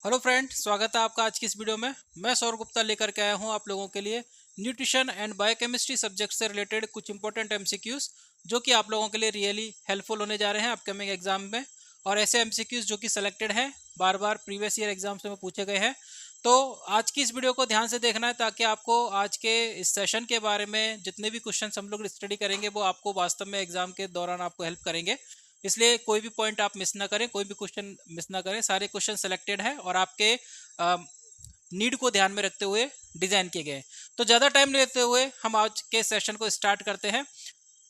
Hello friend, स्वागत है आपका आज की इस वीडियो में। मैं सौरभ गुप्ता लेकर के आया हूं आप लोगों के लिए न्यूट्रिशन एंड बायोकेमिस्ट्री सब्जेक्ट से रिलेटेड कुछ इंपॉर्टेंट एमसीक्यूज जो कि आप लोगों के लिए रियली हेल्पफुल होने जा रहे हैं अपकमिंग एग्जाम में। और ऐसे एमसीक्यूज जो कि सिलेक्टेड हैं, बार बार प्रीवियस ईयर एग्जाम्स में पूछे गए हैं। तो आज की इस वीडियो को ध्यान से देखना है ताकि आपको आज के इस सेशन के बारे में जितने भी क्वेश्चन हम लोग स्टडी करेंगे वो आपको वास्तव में एग्जाम के दौरान आपको हेल्प करेंगे। इसलिए कोई भी पॉइंट आप मिस ना करें, कोई भी क्वेश्चन मिस ना करें। सारे क्वेश्चन सेलेक्टेड है और आपके नीड को ध्यान में रखते हुए डिजाइन किए गए। तो ज़्यादा टाइम लेते हुए हम आज के सेशन को स्टार्ट करते हैं।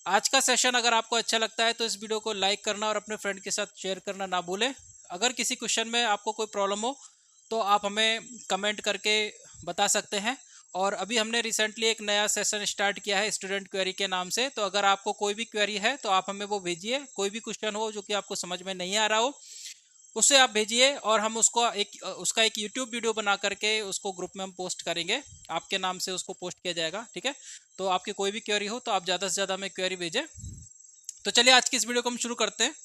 आज का सेशन अगर आपको अच्छा लगता है तो इस वीडियो को लाइक करना और अपने फ्रेंड के साथ शेयर करना ना भूलें। अगर किसी क्वेश्चन में आपको कोई प्रॉब्लम हो तो आप हमें कमेंट करके बता सकते हैं। और अभी हमने रिसेंटली एक नया सेशन स्टार्ट किया है स्टूडेंट क्वेरी के नाम से। तो अगर आपको कोई भी क्वेरी है तो आप हमें वो भेजिए। कोई भी क्वेश्चन हो जो कि आपको समझ में नहीं आ रहा हो उसे आप भेजिए और हम उसका एक यूट्यूब वीडियो बना करके उसको ग्रुप में हम पोस्ट करेंगे। आपके नाम से उसको पोस्ट किया जाएगा, ठीक है। तो आपकी कोई भी क्वेरी हो तो आप ज़्यादा से ज़्यादा हमें क्वेरी भेजें। तो चलिए आज की इस वीडियो को हम शुरू करते हैं।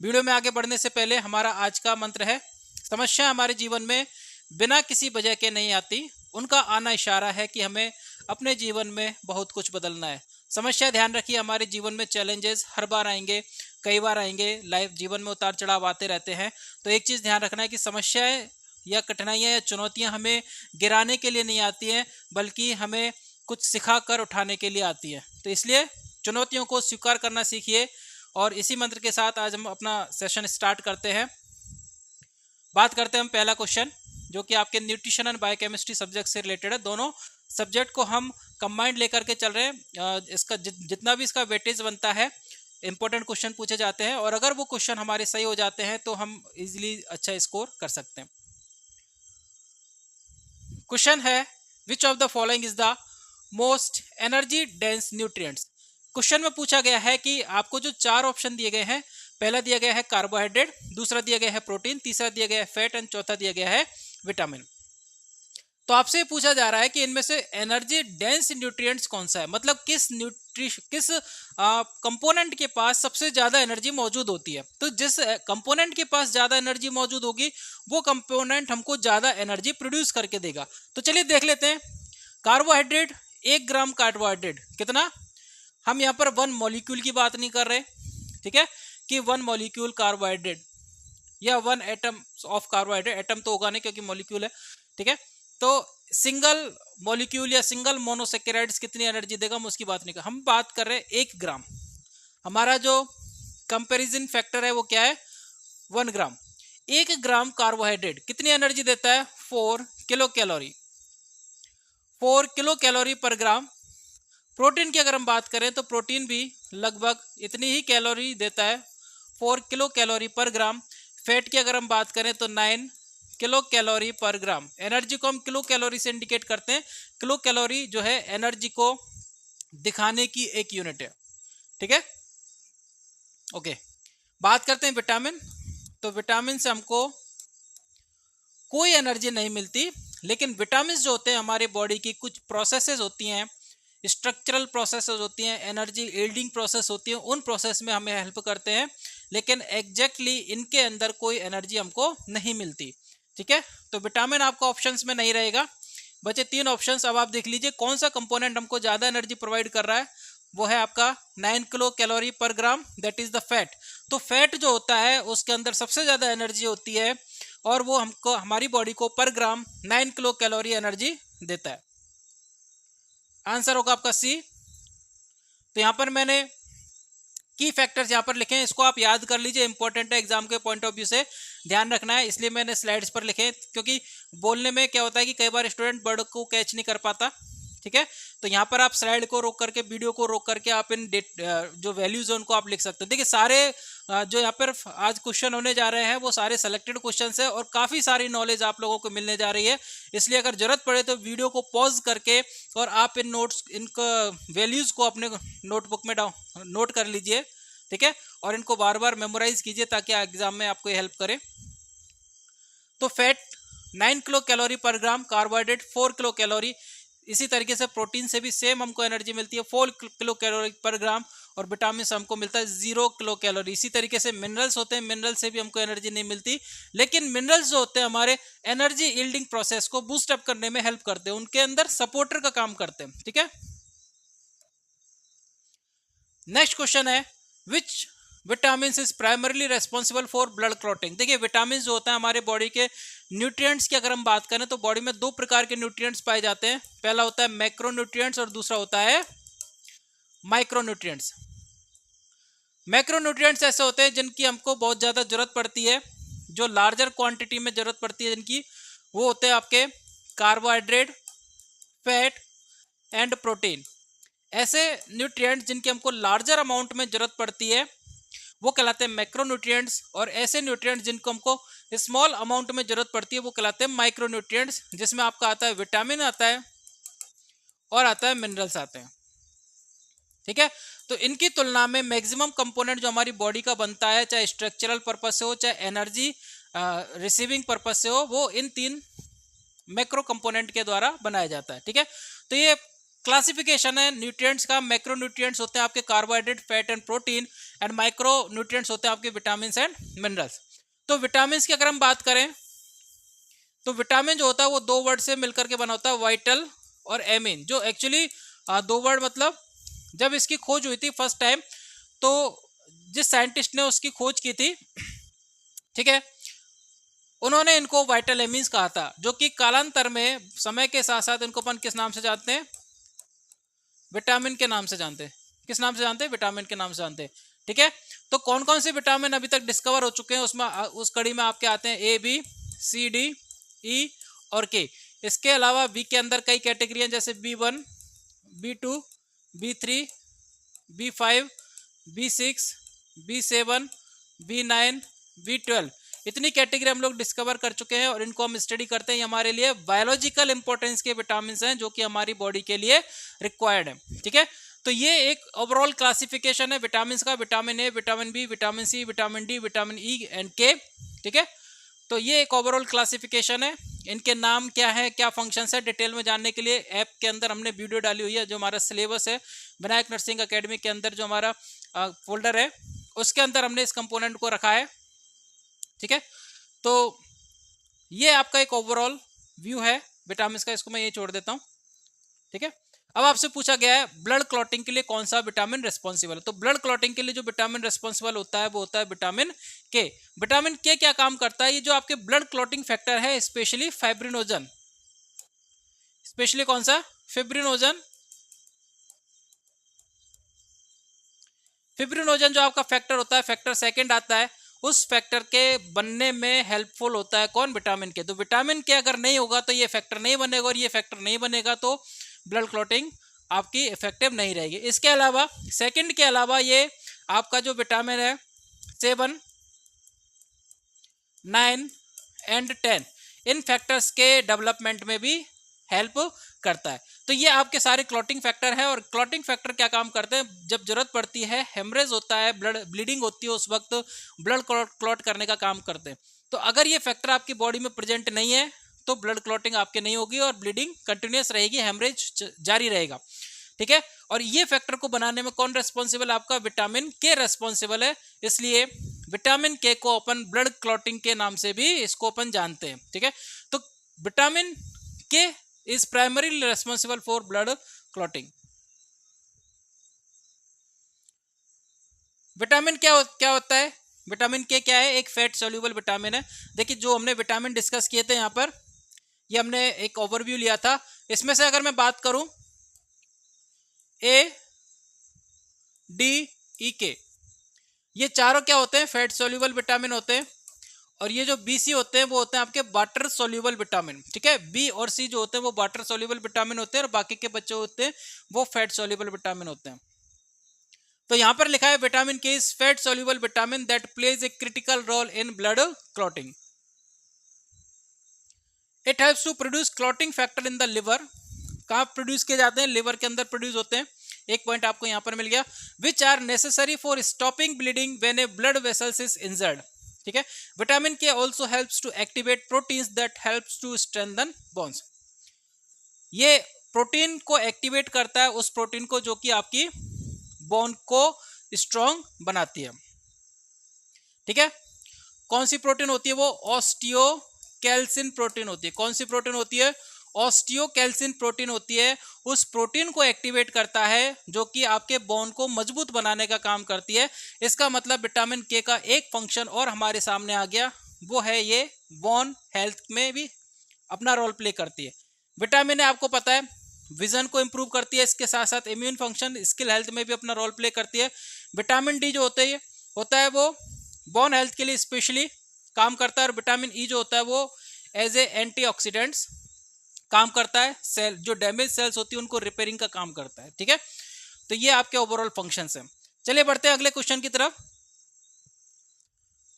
वीडियो में आगे बढ़ने से पहले हमारा आज का मंत्र है, समस्या हमारे जीवन में बिना किसी वजह के नहीं आती, उनका आना इशारा है कि हमें अपने जीवन में बहुत कुछ बदलना है। समस्या ध्यान रखिए, हमारे जीवन में चैलेंजेस हर बार आएंगे, कई बार आएंगे। लाइफ जीवन में उतार चढ़ाव आते रहते हैं। तो एक चीज़ ध्यान रखना है कि समस्याएं या कठिनाइयां या चुनौतियां हमें गिराने के लिए नहीं आती हैं, बल्कि हमें कुछ सिखा कर उठाने के लिए आती है। तो इसलिए चुनौतियों को स्वीकार करना सीखिए। और इसी मंत्र के साथ आज हम अपना सेशन स्टार्ट करते हैं। बात करते हैं हम पहला क्वेश्चन जो कि आपके न्यूट्रिशन एंड बायोकेमिस्ट्री सब्जेक्ट से रिलेटेड है। दोनों सब्जेक्ट को हम कंबाइंड लेकर के चल रहे हैं। इसका जितना भी इसका वेटेज बनता है, इंपॉर्टेंट क्वेश्चन पूछे जाते हैं और अगर वो क्वेश्चन हमारे सही हो जाते हैं तो हम इजीली अच्छा स्कोर कर सकते हैं। क्वेश्चन है, विच of the following is the most energy dense nutrients. Question में पूछा गया है कि आपको जो चार ऑप्शन दिए गए हैं, पहला दिया गया है कार्बोहाइड्रेट, दूसरा दिया गया है प्रोटीन, तीसरा दिया गया है फैट एंड चौथा दिया गया है विटामिन। तो आपसे पूछा जा रहा है कि इनमें से एनर्जी डेंस न्यूट्रिएंट्स कौन सा है, मतलब किस कंपोनेंट के पास सबसे ज्यादा एनर्जी मौजूद होती है। तो जिस कंपोनेंट के पास ज्यादा एनर्जी मौजूद होगी वो कंपोनेंट हमको ज्यादा एनर्जी प्रोड्यूस करके देगा। तो चलिए देख लेते हैं। कार्बोहाइड्रेट, 1 ग्राम कार्बोहाइड्रेट कितना, हम यहाँ पर 1 मॉलिक्यूल की बात नहीं कर रहे, ठीक है, कि 1 मॉलिक्यूल कार्बोहाइड्रेट या 1 एटम ऑफ कार्बोहाइड्रेट। एटम तो होगा नहीं क्योंकि मॉलिक्यूल है, ठीक है। तो सिंगल मॉलिक्यूल या सिंगल मोनोसेकेराइड्स कितनी एनर्जी देगा हम उसकी बात नहीं कर, हम बात कर रहे हैं 1 ग्राम। हमारा जो कंपैरिजन फैक्टर है वो क्या है, 1 ग्राम। 1 ग्राम कार्बोहाइड्रेट कितनी एनर्जी देता है, 4 किलो कैलोरी। 4 किलो कैलोरी पर ग्राम। प्रोटीन की अगर हम बात करें तो प्रोटीन भी लगभग इतनी ही कैलोरी देता है, 4 किलो कैलोरी पर ग्राम। फैट की अगर हम बात करें तो 9 किलो कैलोरी पर ग्राम। एनर्जी को हम किलो कैलोरी से इंडिकेट करते हैं। किलो कैलोरी जो है एनर्जी को दिखाने की एक यूनिट है, ठीक है। ओके, बात करते हैं विटामिन। तो विटामिन से हमको कोई एनर्जी नहीं मिलती, लेकिन विटामिन जो होते हैं हमारी बॉडी की कुछ प्रोसेसेस होती हैं, स्ट्रक्चरल प्रोसेसेस होती हैं, एनर्जी यील्डिंग प्रोसेस होती है, उन प्रोसेस में हमें हेल्प करते हैं। लेकिन एग्जैक्टली इनके अंदर कोई एनर्जी हमको नहीं मिलती, ठीक है। तो विटामिन आपका ऑप्शंस में नहीं रहेगा। बचे 3 ऑप्शंस। अब आप देख लीजिए कौन सा कंपोनेंट हमको ज़्यादा एनर्जी प्रोवाइड कर रहा है। वो है आपका 9 किलो कैलोरी पर ग्राम, दैट इज द फैट। तो फैट जो होता है उसके अंदर सबसे ज़्यादा एनर्जी होती है और वो हमको हमारी बॉडी को पर ग्राम 9 किलो कैलोरी एनर्जी देता है। आंसर होगा आपका सी। तो यहां पर मैंने की फैक्टर्स यहां पर लिखे हैं, इसको आप याद कर लीजिए, इंपॉर्टेंट है एग्जाम के पॉइंट ऑफ व्यू से, ध्यान रखना है। इसलिए मैंने स्लाइड्स पर लिखे हैं, क्योंकि बोलने में क्या होता है कि कई बार स्टूडेंट वर्ड को कैच नहीं कर पाता, ठीक है। तो यहाँ पर आप स्लाइड को रोक करके, वीडियो को रोक करके आप इन जो वैल्यूज है उनको आप लिख सकते हैं। देखिए सारे जो यहाँ पर आज क्वेश्चन होने जा रहे हैं वो सारे सेलेक्टेड क्वेश्चंस है और काफ़ी सारी नॉलेज आप लोगों को मिलने जा रही है। इसलिए अगर जरूरत पड़े तो वीडियो को पॉज करके और आप इनको वैल्यूज को अपने नोटबुक में नोट कर लीजिए, ठीक है, और इनको बार बार मेमोराइज कीजिए ताकि एग्जाम में आपको हेल्प करे। तो फैट 9 किलो कैलोरी पर ग्राम, कार्बोहाइड्रेट 4 किलो कैलोरी। इसी तरीके से प्रोटीन से भी सेम हमको एनर्जी मिलती है, 4 किलो कैलोरी पर ग्राम। और विटामिन से हमको मिलता है 0 किलो कैलोरी। इसी तरीके से मिनरल्स होते हैं, मिनरल से भी हमको एनर्जी नहीं मिलती, लेकिन मिनरल्स जो होते हैं हमारे एनर्जी यील्डिंग प्रोसेस को बूस्ट अप करने में हेल्प करते हैं, उनके अंदर सपोर्टर का काम करते हैं। ठीक है, नेक्स्ट क्वेश्चन है which vitamin is primarily responsible for blood clotting. देखिए विटामिन जो होता है हमारे बॉडी के न्यूट्रिएंट्स की अगर हम बात करें तो बॉडी में दो प्रकार के न्यूट्रिएंट्स पाए जाते हैं, पहला होता है मैक्रोन्यूट्रिएंट्स और दूसरा होता है माइक्रोन्यूट्रिएंट्स। मैक्रोन्यूट्रिएंट्स ऐसे होते हैं जिनकी हमको बहुत ज़्यादा जरूरत पड़ती है, जो लार्जर क्वांटिटी में जरूरत पड़ती है जिनकी, वो होते हैं आपके कार्बोहाइड्रेट, फैट एंड प्रोटीन। ऐसे न्यूट्रिएंट्स जिनकी हमको लार्जर अमाउंट में जरूरत पड़ती है वो कहलाते हैं मैक्रोन्यूट्रिएंट्स, और ऐसे न्यूट्रिएंट्स जिनको हमको स्मॉल अमाउंट में जरूरत पड़ती है वो कहलाते हैं माइक्रोन्यूट्रिएंट्स, जिसमें आपका आता है विटामिन आता है और आता है मिनरल्स आते हैं। ठीक है, तो इनकी तुलना में मैक्सिमम कंपोनेंट जो हमारी बॉडी का बनता है, चाहे स्ट्रक्चरल पर्पस से हो चाहे एनर्जी रिसीविंग पर्पस से हो, वो इन तीन मैक्रो कंपोनेंट के द्वारा बनाया जाता है। ठीक है, तो ये क्लासिफिकेशन है न्यूट्रिएंट्स का। मैक्रो न्यूट्रिएंट्स होते हैं आपके carbohydrate, fat and protein, and micro nutrients होते हैं आपके विटामिन एंड मिनरल्स। तो विटामिन की अगर हम बात करें तो विटामिन जो होता है वो दो वर्ड से मिलकर के बना होता है, वाइटल और एमिन, जो एक्चुअली दो वर्ड मतलब जब इसकी खोज हुई थी फर्स्ट टाइम तो जिस साइंटिस्ट ने उसकी खोज की थी, ठीक है, उन्होंने इनको वाइटल एमीन्स कहा था, जो कि कालांतर में समय के साथ साथ इनको अपन किस नाम से जानते हैं, विटामिन के नाम से जानते हैं। किस नाम से जानते हैं, विटामिन के नाम से जानते हैं। ठीक है, तो कौन कौन से विटामिन अभी तक डिस्कवर हो चुके हैं उसमें, उस कड़ी में आपके आते हैं ए, बी, सी, डी, ई और के। इसके अलावा बी के अंदर कई कैटेगरी हैं, जैसे B1, B2, B3, B5, B6, B7, B9, B12, इतनी कैटेगरी हम लोग डिस्कवर कर चुके हैं और इनको हम स्टडी करते हैं। ये हमारे लिए बायोलॉजिकल इंपॉर्टेंस के विटामिन हैं जो कि हमारी बॉडी के लिए रिक्वायर्ड है। ठीक है, तो ये एक ओवरऑल क्लासिफिकेशन है विटामिन का, vitamin A, vitamin B, vitamin C, vitamin D, vitamin E and K. ठीक है, तो ये एक ओवरऑल क्लासिफिकेशन है। इनके नाम क्या है, क्या फंक्शंस है, डिटेल में जानने के लिए ऐप के अंदर हमने वीडियो डाली हुई है, जो हमारा सिलेबस है विनायक नर्सिंग अकेडमी के अंदर जो हमारा फोल्डर है उसके अंदर हमने इस कंपोनेंट को रखा है। ठीक है, तो ये आपका एक ओवरऑल व्यू है विटामिन का, इसको मैं ये छोड़ देता हूँ। ठीक है, अब आपसे पूछा गया है ब्लड क्लॉटिंग के लिए कौन सा विटामिन रेस्पॉन्सिबल है, तो ब्लड क्लॉटिंग के लिए जो विटामिन रेस्पॉन्सिबल होता है वो होता है विटामिन के। विटामिन के क्या काम करता है, ये जो आपके ब्लड क्लॉटिंग फैक्टर है, स्पेशली फाइब्रिनोजन, स्पेशली कौन सा, फिब्रिनोजन, फिब्रिनोजन जो आपका फैक्टर होता है, फैक्टर सेकंड आता है, उस फैक्टर के बनने में हेल्पफुल होता है कौन, विटामिन के। तो विटामिन के अगर नहीं होगा तो ये फैक्टर नहीं बनेगा, और ये फैक्टर नहीं बनेगा तो ब्लड क्लॉटिंग आपकी इफेक्टिव नहीं रहेगी। इसके अलावा सेकंड के अलावा ये आपका जो विटामिन है 7, 9 एंड 10 इन फैक्टर्स के डेवलपमेंट में भी हेल्प करता है। तो ये आपके सारे क्लॉटिंग फैक्टर है, और क्लॉटिंग फैक्टर क्या काम करते हैं, जब जरूरत पड़ती है, हेमरेज होता है, ब्लड ब्लीडिंग होती है, उस वक्त ब्लड क्लॉट करने का काम करते हैं। तो अगर ये फैक्टर आपकी बॉडी में प्रेजेंट नहीं है तो ब्लड क्लॉटिंग आपके नहीं होगी और ब्लीडिंग कंटिन्यूस रहेगी, हेमरेज जारी रहेगा। ठीक है, और ये फैक्टर को बनाने में कौन रेस्पॉन्सिबल है, आपका विटामिन के रेस्पॉन्सिबल है। इसलिए विटामिन के को अपन ब्लड क्लॉटिंग के नाम से भी इसको अपन जानते हैं। ठीक है, तो vitamin K is primary responsible for blood clotting. Vitamin क्या होता है, विटामिन के क्या है, एक फैट सोल्यूबल विटामिन है। देखिए जो हमने विटामिन डिस्कस किए थे यहाँ पर, ये हमने एक ओवरव्यू लिया था। इसमें से अगर मैं बात करूं ए, डी, ई, के, ये चारों क्या होते हैं, फैट सोल्यूबल विटामिन होते हैं, और ये जो बी, सी होते हैं वो होते हैं आपके वाटर सोल्यूबल विटामिन। ठीक है, बी और सी जो होते हैं वो वाटर सोल्यूबल विटामिन होते हैं, और बाकी के बच्चे होते हैं वो फैट सोल्यूबल विटामिन होते हैं। तो यहां पर लिखा है vitamin K is fat soluble vitamin that plays a critical role in blood clotting. It helps to produce clotting factor in the liver. कहाँ प्रोड्यूस किए जाते हैं, लिवर के अंदर प्रोड्यूस होते हैं। एक पॉइंट आपको यहां पर मिल गया, which are necessary for stopping bleeding when a blood vessels is injured. ठीक है, vitamin K also helps to activate proteins that helps to strengthen bones. ये प्रोटीन को एक्टिवेट करता है, उस प्रोटीन को जो कि आपकी बोन को स्ट्रॉन्ग बनाती है। ठीक है, कौन सी प्रोटीन होती है वो? ऑस्टियोकैल्सिन प्रोटीन होती है। कौन सी प्रोटीन होती है? ऑस्टियोकैल्सिन प्रोटीन होती है। उस प्रोटीन को एक्टिवेट करता है जो कि आपके बोन को मजबूत बनाने का काम करती है। इसका मतलब विटामिन के का एक फंक्शन और हमारे सामने आ गया, वो है ये बोन हेल्थ में भी अपना रोल प्ले करती है। विटामिन ए आपको पता है विजन को इंप्रूव करती है, इसके साथ साथ इम्यून फंक्शन, स्किल हेल्थ में भी अपना रोल प्ले करती है। विटामिन डी जो होता है वो बोन हेल्थ के लिए स्पेशली काम करता है। और विटामिन ई जो होता है वो एज ए एंटीऑक्सीडेंट्स काम करता है, सेल जो डैमेज सेल्स होती है उनको रिपेयरिंग का काम करता है। ठीक है, तो ये आपके ओवरऑल फंक्शंस हैं। चलिए बढ़ते हैं अगले क्वेश्चन की तरफ।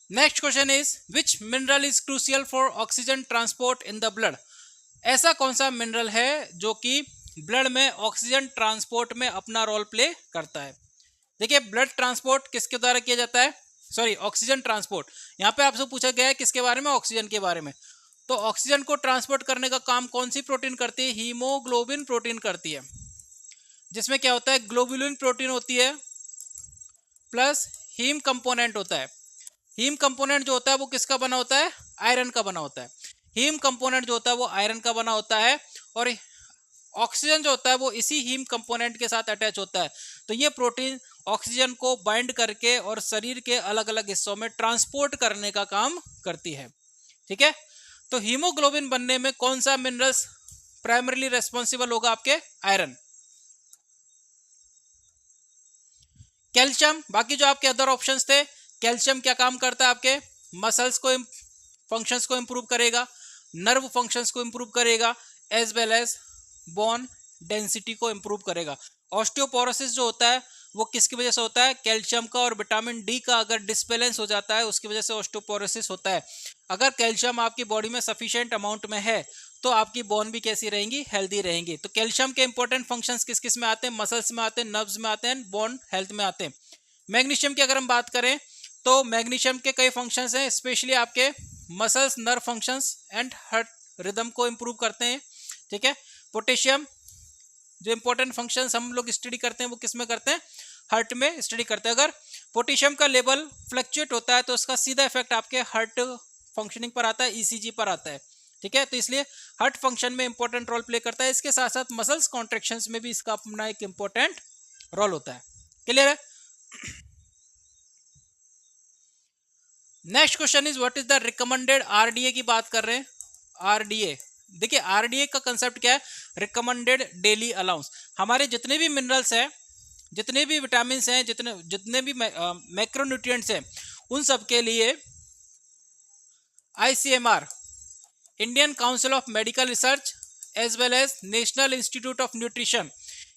Next question is which mineral is crucial for oxygen transport in the blood? ऐसा कौन सा मिनरल है जो कि ब्लड में ऑक्सीजन ट्रांसपोर्ट में अपना रोल प्ले करता है? देखिए, ब्लड ट्रांसपोर्ट किसके द्वारा किया जाता है? Sorry, oxygen transport. यहाँ पे आपसे पूछा गया है किसके बारे में? ऑक्सीजन के बारे में। तो ऑक्सीजन को ट्रांसपोर्ट करने का काम कौन सी प्रोटीन करती है? हीमोग्लोबिन प्रोटीन करती है, जिसमें क्या होता है? ग्लोबुलिन प्रोटीन होती है प्लस हीम कंपोनेंट होता है। हीम कंपोनेंट जो होता है वो किसका बना होता है? आयरन का बना होता है। हीम कंपोनेंट जो होता है वो आयरन का बना होता है और ऑक्सीजन जो होता है वो इसी हीम कंपोनेंट के साथ अटैच होता है। तो ये प्रोटीन ऑक्सीजन को बाइंड करके और शरीर के अलग अलग हिस्सों में ट्रांसपोर्ट करने का काम करती है। ठीक है, तो हीमोग्लोबिन बनने में कौन सा मिनरल्स प्राइमरीली रेस्पॉन्सिबल होगा? आपके आयरन, कैल्शियम। बाकी जो आपके अदर ऑप्शंस थे, कैल्शियम क्या काम करता है? आपके मसल्स को फंक्शंस को इंप्रूव करेगा, नर्व फंक्शंस को इंप्रूव करेगा, as well as bone density को इंप्रूव करेगा। ऑस्टियोपोरोसिस जो होता है वो किसकी वजह से होता है? कैल्शियम का और विटामिन डी का अगर डिसबैलेंस हो जाता है उसकी वजह से ऑस्टियोपोरोसिस होता है। अगर कैल्शियम आपकी बॉडी में सफिशिएंट अमाउंट में है तो आपकी बोन भी कैसी रहेंगी? हेल्दी रहेंगी। तो कैल्शियम के इंपॉर्टेंट फंक्शंस किस किस में आते हैं? मसल्स में आते हैं, नर्व्स में आते हैं, बोन हेल्थ में आते हैं। मैग्नीशियम की अगर हम बात करें तो मैग्नीशियम के कई फंक्शंस हैं, स्पेशली आपके muscles, nerve functions and heart rhythm को इंप्रूव करते हैं। ठीक है, पोटेशियम जो इंपॉर्टेंट फंक्शंस हम लोग स्टडी करते हैं वो किस में करते हैं? हार्ट में स्टडी करते हैं। अगर पोटेशियम का लेवल फ्लक्चुएट होता है तो उसका सीधा इफेक्ट आपके हार्ट फंक्शनिंग पर आता है, ईसीजी पर आता है। ठीक है, तो इसलिए हार्ट फंक्शन में इंपॉर्टेंट रोल प्ले करता है। इसके साथ साथ मसल्स कॉन्ट्रैक्शंस में भी इसका अपना एक इंपॉर्टेंट रोल होता है। क्लियर है? Next question is what is the recommended RDA की बात कर रहे हैं। आरडीए, देखिए आरडीए का कंसेप्ट क्या है? Recommended daily allowance. हमारे जितने भी मिनरल्स हैं, जितने भी विटामिन हैं, जितने भी मैक्रोन्यूट्रिएंट्स हैं, उन सब के लिए ICMR, Indian Council of Medical Research as well as National Institute of Nutrition,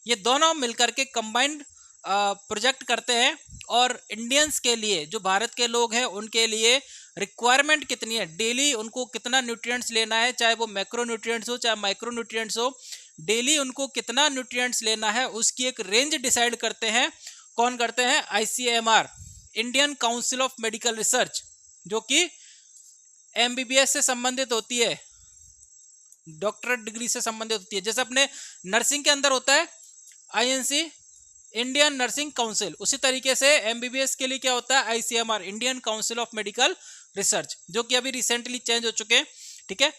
ये दोनों मिलकर के कंबाइंड प्रोजेक्ट करते हैं। और इंडियंस के लिए, जो भारत के लोग हैं, उनके लिए रिक्वायरमेंट कितनी है, डेली उनको कितना न्यूट्रिएंट्स लेना है, चाहे वो मैक्रो न्यूट्रिएंट्स हो चाहे माइक्रो न्यूट्रिएंट्स हो, डेली उनको कितना न्यूट्रिएंट्स लेना है उसकी एक रेंज डिसाइड करते हैं। कौन करते हैं? ICMR, Indian Council of Medical research, जो कि एमबीबीएस से संबंधित होती है, डॉक्टरेट डिग्री से संबंधित होती है। जैसे अपने नर्सिंग के अंदर होता है आईएनसी, इंडियन नर्सिंग काउंसिल, उसी तरीके से एमबीबीएस के लिए क्या होता है? ICMR, Indian Council of Medical research, जो कि अभी रिसेंटली चेंज हो चुके हैं। ठीक है,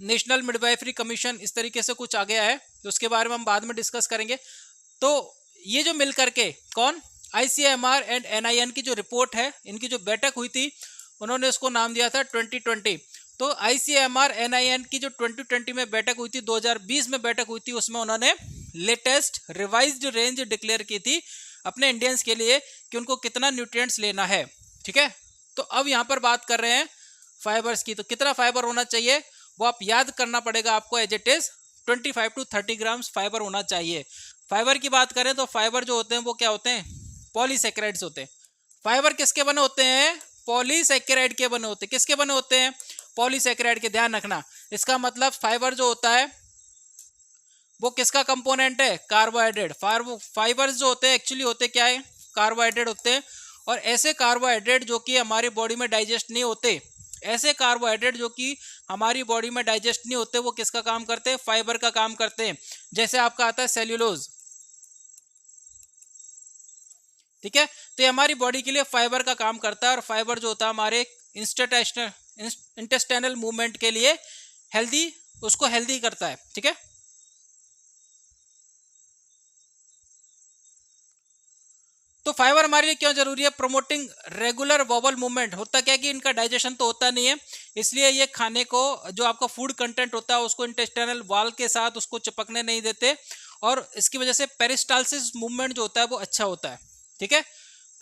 नेशनल मिडवाइफरी कमीशन, इस तरीके से कुछ आ गया है, तो उसके बारे में हम बाद में डिस्कस करेंगे। तो ये जो मिल करके कौन? आईसीएमआर एंड एनआईएन की जो रिपोर्ट है, इनकी जो बैठक हुई थी, उन्होंने उसको नाम दिया था 2020। तो आईसीएमआर एनआईएन की जो 2020 में बैठक हुई थी, 2020 में बैठक हुई थी, उसमें उन्होंने लेटेस्ट रिवाइज्ड रेंज डिक्लेयर की थी अपने इंडियंस के लिए कि उनको कितना न्यूट्रिएंट्स लेना है। ठीक है, तो अब यहाँ पर बात कर रहे हैं फाइबर्स की। तो कितना फाइबर होना चाहिए वो आप याद करना पड़ेगा आपको, as it is 25 to 30 grams fibre होना चाहिए। फाइबर की बात करें तो फाइबर जो होते हैं वो क्या होते हैं? पॉलीसेकेराइड्स होते हैं। फाइबर किसके बने होते हैं? पॉलीसेकेराइड के बने होते हैं। किसके बने होते हैं? पॉलीसेकेराइड के। ध्यान रखना, इसका मतलब फाइबर जो होता है वो किसका कंपोनेंट है? कार्बोहाइड्रेट। फाइबर्स जो होते हैं एक्चुअली होते क्या है? कार्बोहाइड्रेट होते हैं। और ऐसे कार्बोहाइड्रेट जो कि हमारी बॉडी में डाइजेस्ट नहीं होते, ऐसे कार्बोहाइड्रेट जो कि हमारी बॉडी में डाइजेस्ट नहीं होते, वो किसका काम करते हैं? फाइबर का काम करते हैं। जैसे आपका आता है सेल्यूलोज, ठीक है। तो ये हमारी बॉडी के लिए फाइबर का काम करता है, और फाइबर जो होता है हमारे इंटेस्टाइनल मूवमेंट के लिए हेल्दी, उसको हेल्दी करता है। ठीक है। तो फाइबर हमारे लिए क्यों जरूरी है? Promoting regular बॉबल movement. होता क्या है कि इनका डाइजेशन तो होता नहीं है, इसलिए ये खाने को, जो आपका फूड कंटेंट होता है उसको इंटेस्टाइनल वॉल के साथ उसको चिपकने नहीं देते, और इसकी वजह से पेरिस्टालसिस मूवमेंट जो होता है वो अच्छा होता है। ठीक है।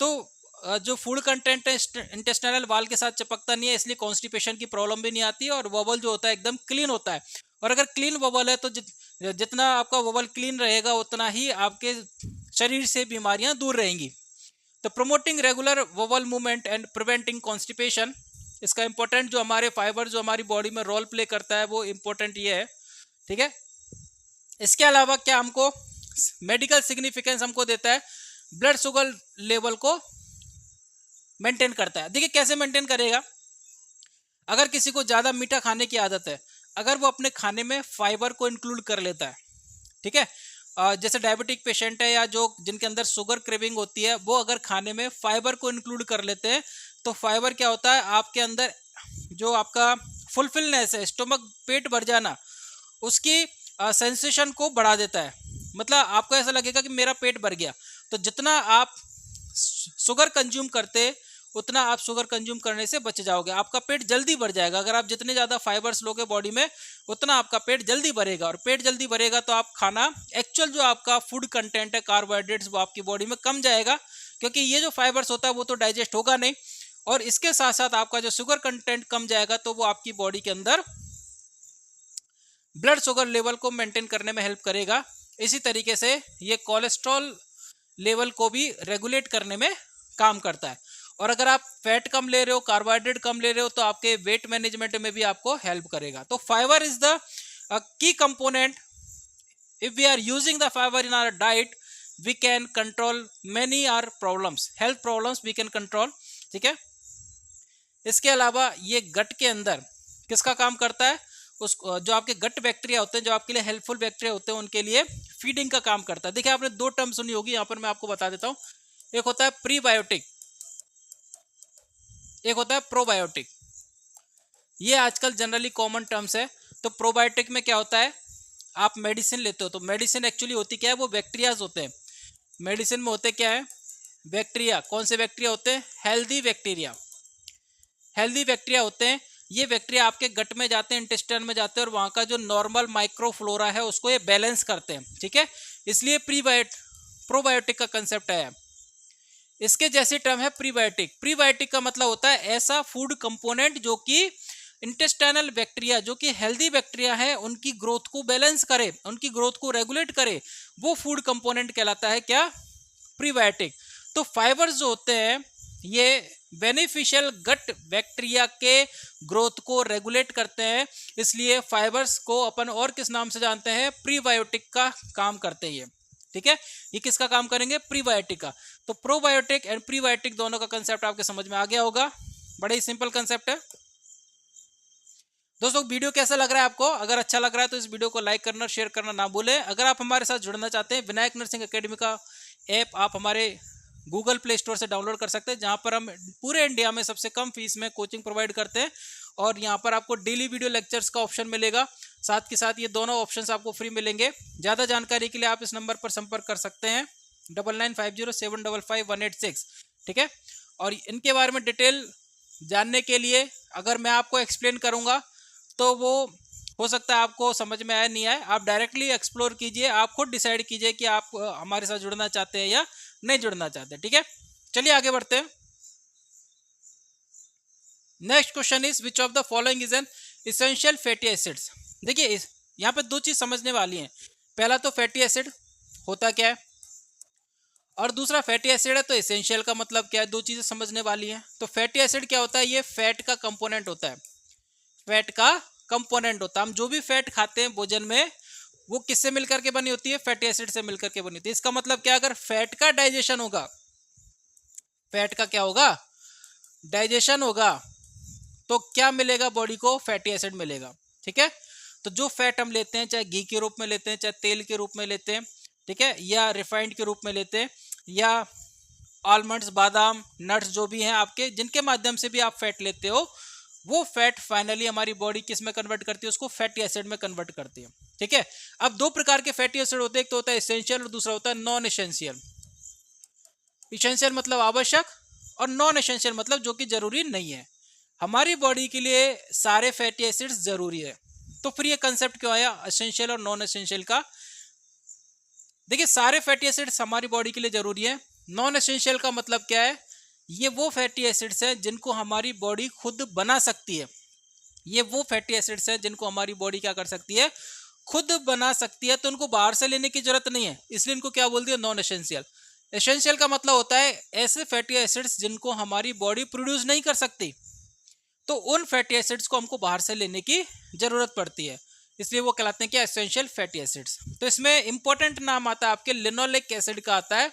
तो जो फूड कंटेंट है इंटेस्टाइनल वॉल के साथ चिपकता नहीं है, इसलिए कॉन्स्टिपेशन की प्रॉब्लम भी नहीं आती, और वॉबल जो होता है एकदम क्लीन होता है। और अगर क्लीन वॉबल है तो जितना आपका वॉबल क्लीन रहेगा उतना ही आपके शरीर से बीमारियां दूर रहेंगी। तो promoting regular vowel movement and preventing constipation, इसका इंपॉर्टेंट जो हमारे फाइबर जो हमारी बॉडी में रोल प्ले करता है वो इंपॉर्टेंट ये है। ठीक है। इसके अलावा क्या हमको मेडिकल सिग्निफिकेंस हमको देता है, ब्लड शुगर लेवल को मेंटेन करता है। देखिए कैसे मेंटेन करेगा? अगर किसी को ज़्यादा मीठा खाने की आदत है, अगर वो अपने खाने में फाइबर को इंक्लूड कर लेता है, ठीक है, जैसे डायबिटिक पेशेंट है या जो जिनके अंदर शुगर क्रेविंग होती है, वो अगर खाने में फाइबर को इंक्लूड कर लेते हैं, तो फाइबर क्या होता है, आपके अंदर जो आपका फुलफिलनेस है, स्टोमक, पेट भर जाना, उसकी सेंसेशन को बढ़ा देता है। मतलब आपको ऐसा लगेगा कि मेरा पेट भर गया। तो जितना आप शुगर कंज्यूम करते, उतना आप शुगर कंज्यूम करने से बच जाओगे, आपका पेट जल्दी भर जाएगा। अगर आप जितने ज़्यादा फाइबर्स लोगे बॉडी में, उतना आपका पेट जल्दी भरेगा, और पेट जल्दी भरेगा तो आप खाना, एक्चुअल जो आपका फूड कंटेंट है, कार्बोहाइड्रेट्स, वो आपकी बॉडी में कम जाएगा, क्योंकि ये जो फाइबर्स होता है वो तो डाइजेस्ट होगा नहीं, और इसके साथ साथ आपका जो शुगर कंटेंट कम जाएगा, तो वो आपकी बॉडी के अंदर ब्लड शुगर लेवल को मेंटेन करने में हेल्प करेगा। इसी तरीके से ये कोलेस्ट्रॉल लेवल को भी रेगुलेट करने में काम करता है। और अगर आप फैट कम ले रहे हो, कार्बोहाइड्रेट कम ले रहे हो, तो आपके वेट मैनेजमेंट में भी आपको हेल्प करेगा। तो fibre is the key component. If we are using the fibre in our diet, we can control many are problems, health problems we can control. ठीक है। इसके अलावा ये गट के अंदर किसका काम करता है? उस जो आपके गट बैक्टीरिया होते हैं, जो आपके लिए हेल्पफुल बैक्टीरिया होते हैं, उनके लिए फीडिंग का काम करता है। देखिए आपने दो टर्म सुनी होगी, यहाँ पर मैं आपको बता देता हूँ। एक होता है प्रीबायोटिक, एक होता है प्रोबायोटिक। ये आजकल जनरली कॉमन टर्म्स है। तो प्रोबायोटिक में क्या होता है, आप मेडिसिन लेते हो, तो मेडिसिन एक्चुअली होती क्या है, वो बैक्टीरियाज होते हैं। मेडिसिन में होते क्या है, बैक्टीरिया। कौन से बैक्टीरिया होते हैं? Healthy bacteria. हेल्दी बैक्टीरिया होते हैं। ये बैक्टीरिया आपके गट में जाते हैं, इंटेस्टाइन में जाते हैं, और वहाँ का जो नॉर्मल माइक्रोफ्लोरा है उसको ये बैलेंस करते हैं। ठीक है। इसलिए प्रोबायोटिक का कंसेप्ट है। इसके जैसी टर्म है प्रीबायोटिक। प्रीबायोटिक का मतलब होता है ऐसा फूड कंपोनेंट जो कि इंटेस्टाइनल बैक्टीरिया, जो कि हेल्दी बैक्टीरिया है, उनकी ग्रोथ को बैलेंस करे, उनकी ग्रोथ को रेगुलेट करे, वो फूड कंपोनेंट कहलाता है क्या? प्रीबायोटिक। तो फाइबर्स जो होते हैं ये बेनिफिशियल गट बैक्टीरिया के ग्रोथ को रेगुलेट करते हैं, इसलिए फाइबर्स को अपन और किस नाम से जानते हैं? प्रीबायोटिक का काम करते हैं ये। ठीक है। ये किसका काम करेंगे? प्रीबायोटिक का। तो प्रोबायोटिक एंड प्रीबायोटिक दोनों का कंसेप्ट आपके समझ में आ गया होगा। बड़ा ही सिंपल कंसेप्ट है। दोस्तों वीडियो कैसा लग रहा है आपको? अगर अच्छा लग रहा है तो इस वीडियो को लाइक करना, शेयर करना ना भूलें। अगर आप हमारे साथ जुड़ना चाहते हैं, विनायक नर्सिंग एकेडमी का ऐप आप हमारे गूगल प्ले स्टोर से डाउनलोड कर सकते हैं, जहां पर हम पूरे इंडिया में सबसे कम फीस में कोचिंग प्रोवाइड करते हैं, और यहां पर आपको डेली वीडियो लेक्चर्स का ऑप्शन मिलेगा। साथ के साथ ये दोनों ऑप्शंस आपको फ्री मिलेंगे। ज़्यादा जानकारी के लिए आप इस नंबर पर संपर्क कर सकते हैं, 9950755186। ठीक है। और इनके बारे में डिटेल जानने के लिए अगर मैं आपको एक्सप्लेन करूँगा तो वो हो सकता है आपको समझ में आए नहीं आए। आप डायरेक्टली एक्सप्लोर कीजिए, आप खुद डिसाइड कीजिए कि आप हमारे साथ जुड़ना चाहते हैं या नहीं जुड़ना चाहते। ठीक है। चलिए आगे बढ़ते हैं। Next question is which of the following is an essential fatty acids. देखिए यहाँ पे दो चीज समझने वाली हैं। पहला तो फैटी एसिड होता क्या है, और दूसरा फैटी एसिड है तो इसेंशियल का मतलब क्या है। दो चीजें समझने वाली हैं। तो फैटी एसिड क्या होता है? ये फैट का कंपोनेंट होता है, फैट का कंपोनेंट होता है। हम जो भी फैट खाते हैं भोजन में, वो किससे मिलकर के बनी होती है? फैटी एसिड से मिलकर के बनी होती है। इसका मतलब क्या? अगर फैट का डाइजेशन होगा, फैट का क्या होगा? डाइजेशन होगा, तो क्या मिलेगा बॉडी को? फैटी एसिड मिलेगा। ठीक है। तो जो फैट हम लेते हैं, चाहे घी के रूप में लेते हैं, चाहे तेल के रूप में लेते हैं, ठीक है, या रिफाइंड के रूप में लेते हैं, या आलमंड्स, बादाम, नट्स जो भी हैं आपके, जिनके माध्यम से भी आप फैट लेते हो, वो फैट फाइनली हमारी बॉडी किस में कन्वर्ट करती है, उसको फैटी एसिड में कन्वर्ट करती है। ठीक है, अब दो प्रकार के फैटी एसिड होते हैं, एक तो होता है एसेंशियल और दूसरा होता है नॉन एसेंशियल। एसेंशियल मतलब आवश्यक और नॉन एसेंशियल मतलब जो कि जरूरी नहीं है। हमारी बॉडी के लिए सारे फैटी एसिड्स जरूरी है। तो फिर ये कंसेप्ट क्यों आया एसेंशियल और नॉन एसेंशियल का? देखिए, सारे फैटी एसिड्स हमारी बॉडी के लिए जरूरी है। नॉन एसेंशियल का मतलब क्या है? ये वो फैटी एसिड्स हैं जिनको हमारी बॉडी खुद बना सकती है। ये वो फैटी एसिड्स हैं जिनको हमारी बॉडी क्या कर सकती है, खुद बना सकती है, तो उनको बाहर से लेने की जरूरत नहीं है, इसलिए इनको क्या बोल दिया, नॉन एसेंशियल। एसेंशियल का मतलब होता है ऐसे फैटी एसिड्स जिनको हमारी बॉडी प्रोड्यूस नहीं कर सकती, तो उन फैटी एसिड्स को हमको बाहर से लेने की जरूरत पड़ती है, इसलिए वो कहलाते हैं क्या, एसेंशियल फैटी एसिड्स। तो इसमें इंपॉर्टेंट नाम आता है आपके लिनोलिक एसिड का आता है।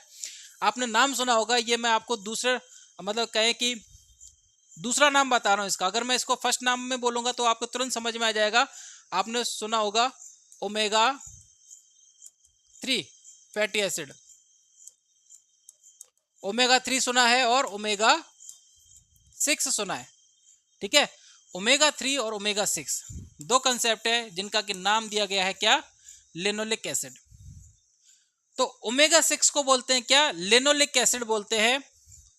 आपने नाम सुना होगा, ये मैं आपको दूसरे मतलब कहें कि दूसरा नाम बता रहा हूं इसका। अगर मैं इसको फर्स्ट नाम में बोलूंगा तो आपको तुरंत समझ में आ जाएगा। आपने सुना होगा ओमेगा 3 फैटी एसिड, ओमेगा 3 सुना है और ओमेगा 6 सुना है। ठीक है, ओमेगा 3 और ओमेगा 6 दो कंसेप्ट है जिनका कि नाम दिया गया है क्या, लिनोलिक एसिड। तो ओमेगा 6 को बोलते हैं क्या, लिनोलिक एसिड बोलते हैं।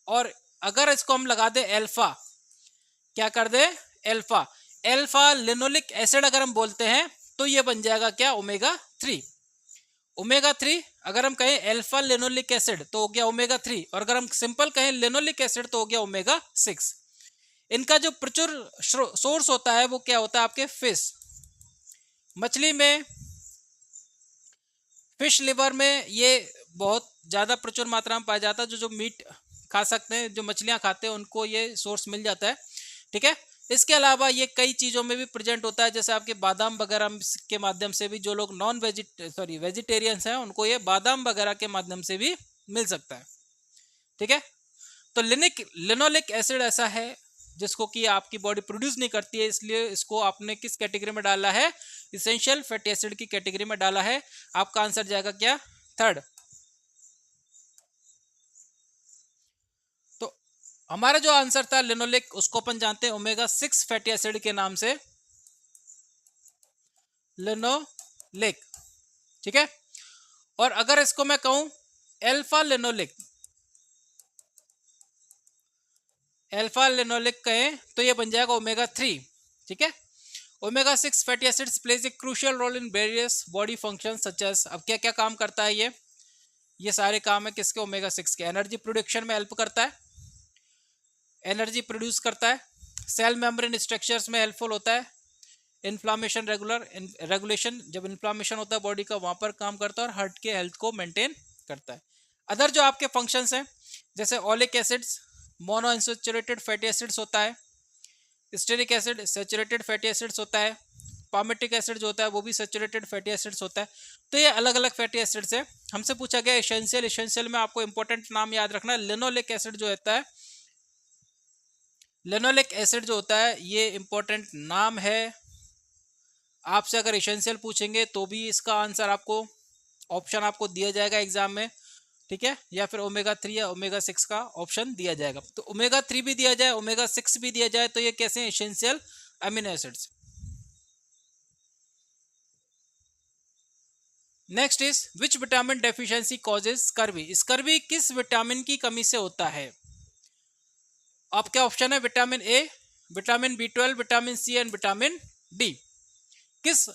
और अगर इसको हम लगा दे अल्फा, क्या कर दे, अल्फा, अल्फा लिनोलिक एसिड अगर हम बोलते हैं तो ये बन जाएगा क्या, ओमेगा 3। ओमेगा 3 अगर हम कहें अल्फा लिनोलिक एसिड तो हो गया ओमेगा 3, और अगर हम सिंपल कहें लिनोलिक एसिड तो हो गया ओमेगा 6। इनका जो प्रचुर सोर्स होता है वो क्या होता है, आपके फिश, मछली में, फिश लिवर में ये बहुत ज़्यादा प्रचुर मात्रा में पाया जाता है। जो मीट खा सकते हैं, जो मछलियां खाते हैं, उनको ये सोर्स मिल जाता है। ठीक है, इसके अलावा ये कई चीज़ों में भी प्रेजेंट होता है, जैसे आपके बादाम वगैरह के माध्यम से भी, जो लोग नॉन वेजिटेरियंस हैं उनको ये बादाम वगैरह के माध्यम से भी मिल सकता है। ठीक है, तो लिनोलिक एसिड ऐसा है जिसको कि आपकी बॉडी प्रोड्यूस नहीं करती है, इसलिए इसको आपने किस कैटेगरी में डाला है, इसेंशियल फैटी एसिड की कैटेगरी में डाला है। आपका आंसर जाएगा क्या, थर्ड। तो हमारा जो आंसर था लिनोलिक, उसको अपन जानते हैं ओमेगा 6 फैटी एसिड के नाम से, लिनोलिक। ठीक है, और अगर इसको मैं कहूं अल्फा लिनोलिक, अल्फा लिनोलिक कहें तो ये बन जाएगा ओमेगा 3। ठीक है, omega 6 fatty acids plays a crucial role in various body functions such as, अब क्या क्या काम करता है ये सारे काम है किसके, ओमेगा 6 के। एनर्जी प्रोडक्शन में हेल्प करता है, एनर्जी प्रोड्यूस करता है, सेल मेम्ब्रेन स्ट्रक्चर्स में हेल्पफुल होता है, इन्फ्लामेशन रेगुलेशन, जब इन्फ्लामेशन होता है बॉडी का वहाँ पर काम करता है, और हार्ट के हेल्थ को मेंटेन करता है। अदर जो आपके फंक्शंस हैं जैसे oleic acids mono unsaturated fatty acids होता है, stearic acid saturated fatty acids होता है, पामेटिक एसिड जो होता है वो भी सैचुरेटेड फैटी एसिड्स होता है। तो ये अलग अलग फैटी एसिड्स है। हमसे पूछा गया एसेंशियल, एसेंशियल में आपको इंपॉर्टेंट नाम याद रखना है, लिनोलिक एसिड जो होता है, लिनोलिक एसिड जो होता है ये इंपॉर्टेंट नाम है। आपसे अगर एसेंशियल पूछेंगे तो भी इसका आंसर आपको ऑप्शन आपको दिया जाएगा एग्जाम में। ठीक है, या फिर ओमेगा 3 या ओमेगा 6 का ऑप्शन दिया जाएगा। तो ओमेगा 3 भी दिया जाए, ओमेगा 6 भी दिया जाए, तो ये कैसे हैं, essential amino acids. Next is which vitamin deficiency causes scurvy, scurvy किस विटामिन की कमी से होता है? आपके ऑप्शन है vitamin A, vitamin B12, vitamin C and vitamin D. किस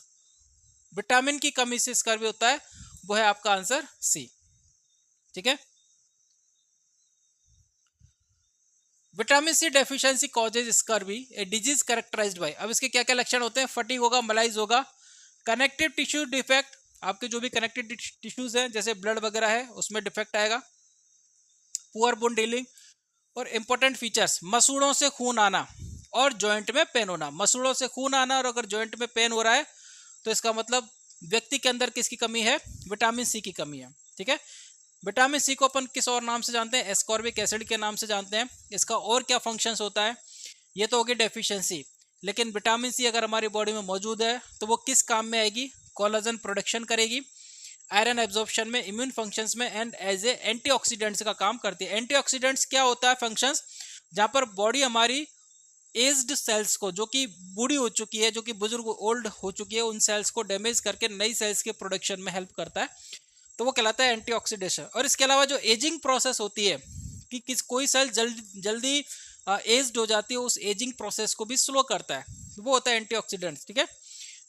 विटामिन की कमी से स्कर्वी होता है? वो है आपका आंसर सी। ठीक है, vitamin C deficiency causes scurvy a disease characterised by, अब इसके क्या क्या लक्षण होते हैं? फटीग होगा, मलाइज होगा, कनेक्टिव टिश्यू डिफेक्ट, आपके जो भी कनेक्टिव टिश्यूज हैं जैसे ब्लड वगैरह है उसमें डिफेक्ट आएगा, पुअर बोन डीलिंग, और इंपॉर्टेंट फीचर्स मसूड़ों से खून आना और जॉइंट में पेन होना। मसूड़ों से खून आना और अगर जॉइंट में पेन हो रहा है तो इसका मतलब व्यक्ति के अंदर किसकी कमी है? विटामिन सी की कमी है। ठीक है, विटामिन सी को अपन किस और नाम से जानते हैं? एस्कॉर्बिक एसिड के नाम से जानते हैं। इसका और क्या फंक्शंस होता है? ये तो होगी डेफिशिएंसी, लेकिन विटामिन सी अगर हमारी बॉडी में मौजूद है तो वो किस काम में आएगी? कोलाजन प्रोडक्शन करेगी। आयरन एब्जॉर्प्शन में, इम्यून फंक्शंस में एंड एज ए एंटीऑक्सीडेंट्स का काम करती है। एंटीऑक्सीडेंट्स क्या होता है फंक्शंस, जहां पर बॉडी हमारी एज्ड सेल्स को, जो कि बूढ़ी हो चुकी है, जो कि बुजुर्ग ओल्ड हो चुकी है, उन सेल्स को डैमेज करके नई सेल्स के प्रोडक्शन में हेल्प करता है, तो वो कहलाता है एंटीऑक्सीडेशन। और इसके अलावा जो एजिंग प्रोसेस होती है कि कोई सेल जल्दी एज्ड हो जाती है, उस एजिंग प्रोसेस को भी स्लो करता है, वो होता है एंटीऑक्सीडेंट्स। ठीक है,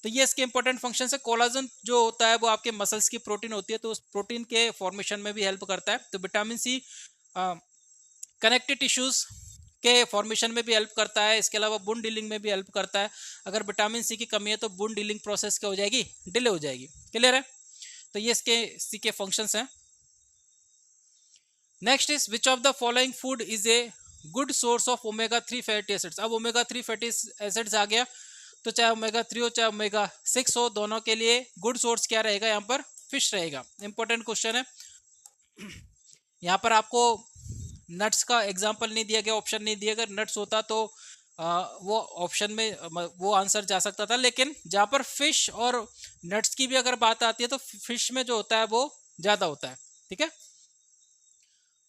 तो ये इसके इंपॉर्टेंट फंक्शन है। कोलाजन जो होता है वो आपके मसल्स की प्रोटीन होती है, तो उस प्रोटीन के फॉर्मेशन में भी हेल्प करता है। तो विटामिन सी कनेक्टिव टिश्यूज के फॉर्मेशन में भी हेल्प करता है। इसके अलावा वुंड डीलिंग में भी हेल्प करता है। अगर विटामिन सी की कमी है तो वुंड डीलिंग प्रोसेस क्या हो जाएगी, डिले हो जाएगी। क्लियर है, तो ये सी के फंक्शंस हैं। Next is which of the following food is a good source of omega 3 fatty acids. अब ओमेगा 3 फैटी एसिड्स आ गया, तो चाहे ओमेगा 3 हो चाहे ओमेगा 6 हो, दोनों के लिए गुड सोर्स क्या रहेगा, यहाँ पर फिश रहेगा। इंपॉर्टेंट क्वेश्चन है। यहाँ पर आपको नट्स का एग्जाम्पल नहीं दिया गया, ऑप्शन नहीं दिया। अगर नट्स होता तो वो ऑप्शन में वो आंसर जा सकता था, लेकिन जहाँ पर फिश और नट्स की भी अगर बात आती है तो फिश में जो होता है वो ज़्यादा होता है। ठीक है,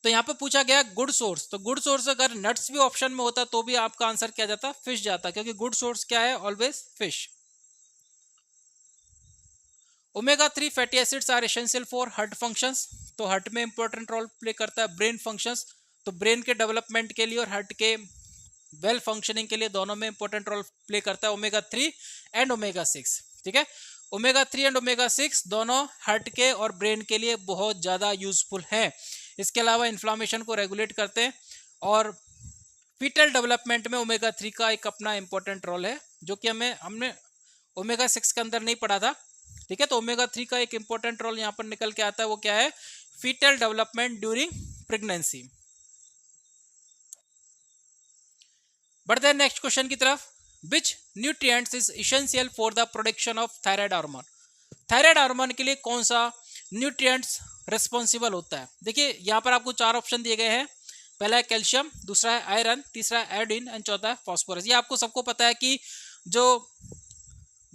तो यहाँ पे पूछा गया गुड सोर्स, तो गुड सोर्स अगर नट्स भी ऑप्शन में होता तो भी आपका आंसर क्या जाता, फिश जाता, क्योंकि गुड सोर्स क्या है, always fish. Omega 3 fatty acids are essential for heart functions, तो हार्ट में इंपॉर्टेंट रोल प्ले करता है। ब्रेन फंक्शंस, तो ब्रेन के डेवलपमेंट के लिए और हार्ट के वेल फंक्शनिंग के लिए दोनों में इंपॉर्टेंट रोल प्ले करता है ओमेगा 3 एंड ओमेगा 6। ठीक है, ओमेगा 3 एंड ओमेगा 6 दोनों हार्ट के और ब्रेन के लिए बहुत ज़्यादा यूजफुल हैं। इसके अलावा इन्फ्लामेशन को रेगुलेट करते हैं, और फीटल डेवलपमेंट में ओमेगा 3 का एक अपना इंपॉर्टेंट रोल है, जो कि हमने ओमेगा 6 के अंदर नहीं पढ़ा था। ठीक है, तो ओमेगा 3 का एक इंपॉर्टेंट रोल यहाँ पर निकल के आता है, वो क्या है, फीटल डेवलपमेंट ड्यूरिंग प्रेगनेंसी। बढ़ते हैं नेक्स्ट क्वेश्चन की तरफ। विच nutrients is essential for the production of thyroid hormone. Thyroid hormone के लिए कौन सा न्यूट्रिएंट्स रिस्पॉन्सिबल होता है। देखिए यहाँ पर आपको 4 ऑप्शन दिए गए हैं। पहला है कैल्शियम, दूसरा है आयरन, तीसरा है आयोडीन एंड चौथा है फॉस्फोरस। ये आपको सबको पता है कि जो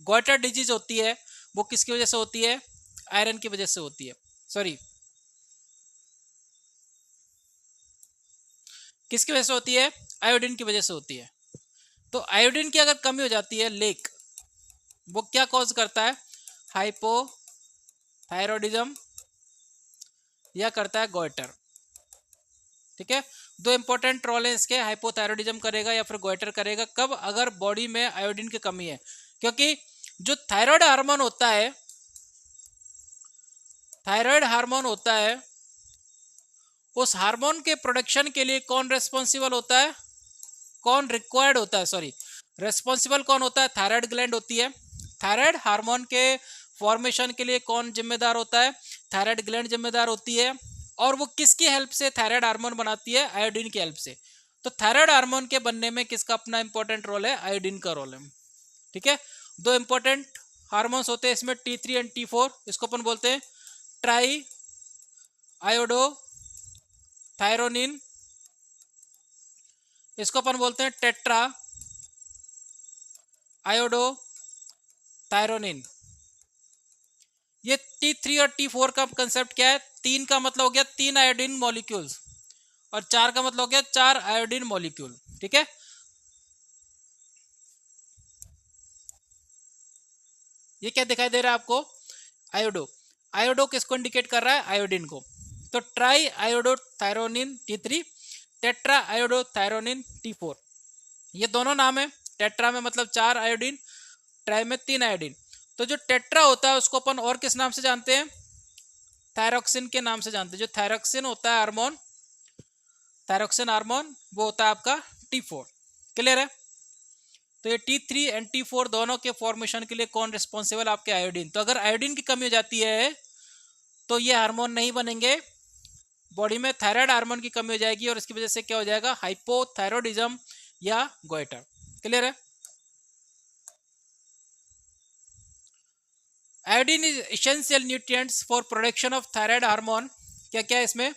गॉइटर डिजीज होती है वो किसकी वजह से होती है, आयरन की वजह से होती है। सॉरी, किसकी वजह से होती है, आयोडीन की वजह से होती है। तो आयोडीन की अगर कमी हो जाती है, लेक, वो क्या कॉज करता है, हाइपोथायरॉयडिज्म या करता है गॉइटर। ठीक है, 2 इंपॉर्टेंट रोल है इसके, हाइपोथायरॉयडिज्म करेगा या फिर गॉइटर करेगा। कब, अगर बॉडी में आयोडीन की कमी है, क्योंकि जो थायराइड हार्मोन होता है, थायराइड हार्मोन होता है, उस हार्मोन के प्रोडक्शन के लिए कौन रेस्पॉन्सिबल होता है, कौन रिक्वायर्ड होता है, सॉरी, रेस्पॉन्सिबल कौन होता है, थायराइड ग्लैंड होती है। थायराइड हार्मोन के फॉर्मेशन के लिए कौन जिम्मेदार होता है, थायराइड ग्लैंड जिम्मेदार होती है। और वो किसकी हेल्प से थायराइड हार्मोन बनाती है, आयोडीन की हेल्प से। तो थायराइड हार्मोन के बनने में किसका अपना इंपॉर्टेंट रोल है, आयोडीन का रोल है। ठीक है, 2 इंपॉर्टेंट हार्मोन्स होते हैं इसमें, T3 एंड T4। इसको अपन बोलते हैं ट्राई आयोडो थायरोनिन, इसको अपन बोलते हैं टेट्रा आयोडो थायरोनिन। ये T3 और T4 का कंसेप्ट क्या है, 3 का मतलब हो गया 3 आयोडीन मॉलिक्यूल्स, और 4 का मतलब हो गया 4 आयोडीन मॉलिक्यूल। ठीक है, ये क्या दिखाई दे रहा है आपको, आयोडो। आयोडो किसको इंडिकेट कर रहा है, आयोडीन को। तो triiodothyronine T3, tetraiodothyronine T4, ये दोनों नाम है। टेट्रा में मतलब 4 आयोडीन, ट्राई में 3 आयोडीन। तो जो टेट्रा होता है उसको अपन और किस नाम से जानते हैं, थायरोक्सिन के नाम से जानते हैं। जो थायरोक्सिन होता है हार्मोन, थायरोक्सिन हार्मोन, वो होता है आपका T4। क्लियर है, तो ये T3 एंड T4 दोनों के फॉर्मेशन के लिए कौन रिस्पॉन्सिबल, आपके आयोडीन। तो अगर आयोडीन की कमी हो जाती है तो ये हार्मोन नहीं बनेंगे, बॉडी में थायराइड हार्मोन की कमी हो जाएगी, और इसकी वजह से क्या हो जाएगा, हाइपोथायरॉयडिज्म या गॉइटर। क्लियर है, iodine is essential nutrients for production of thyroid hormone. क्या क्या है इसमें,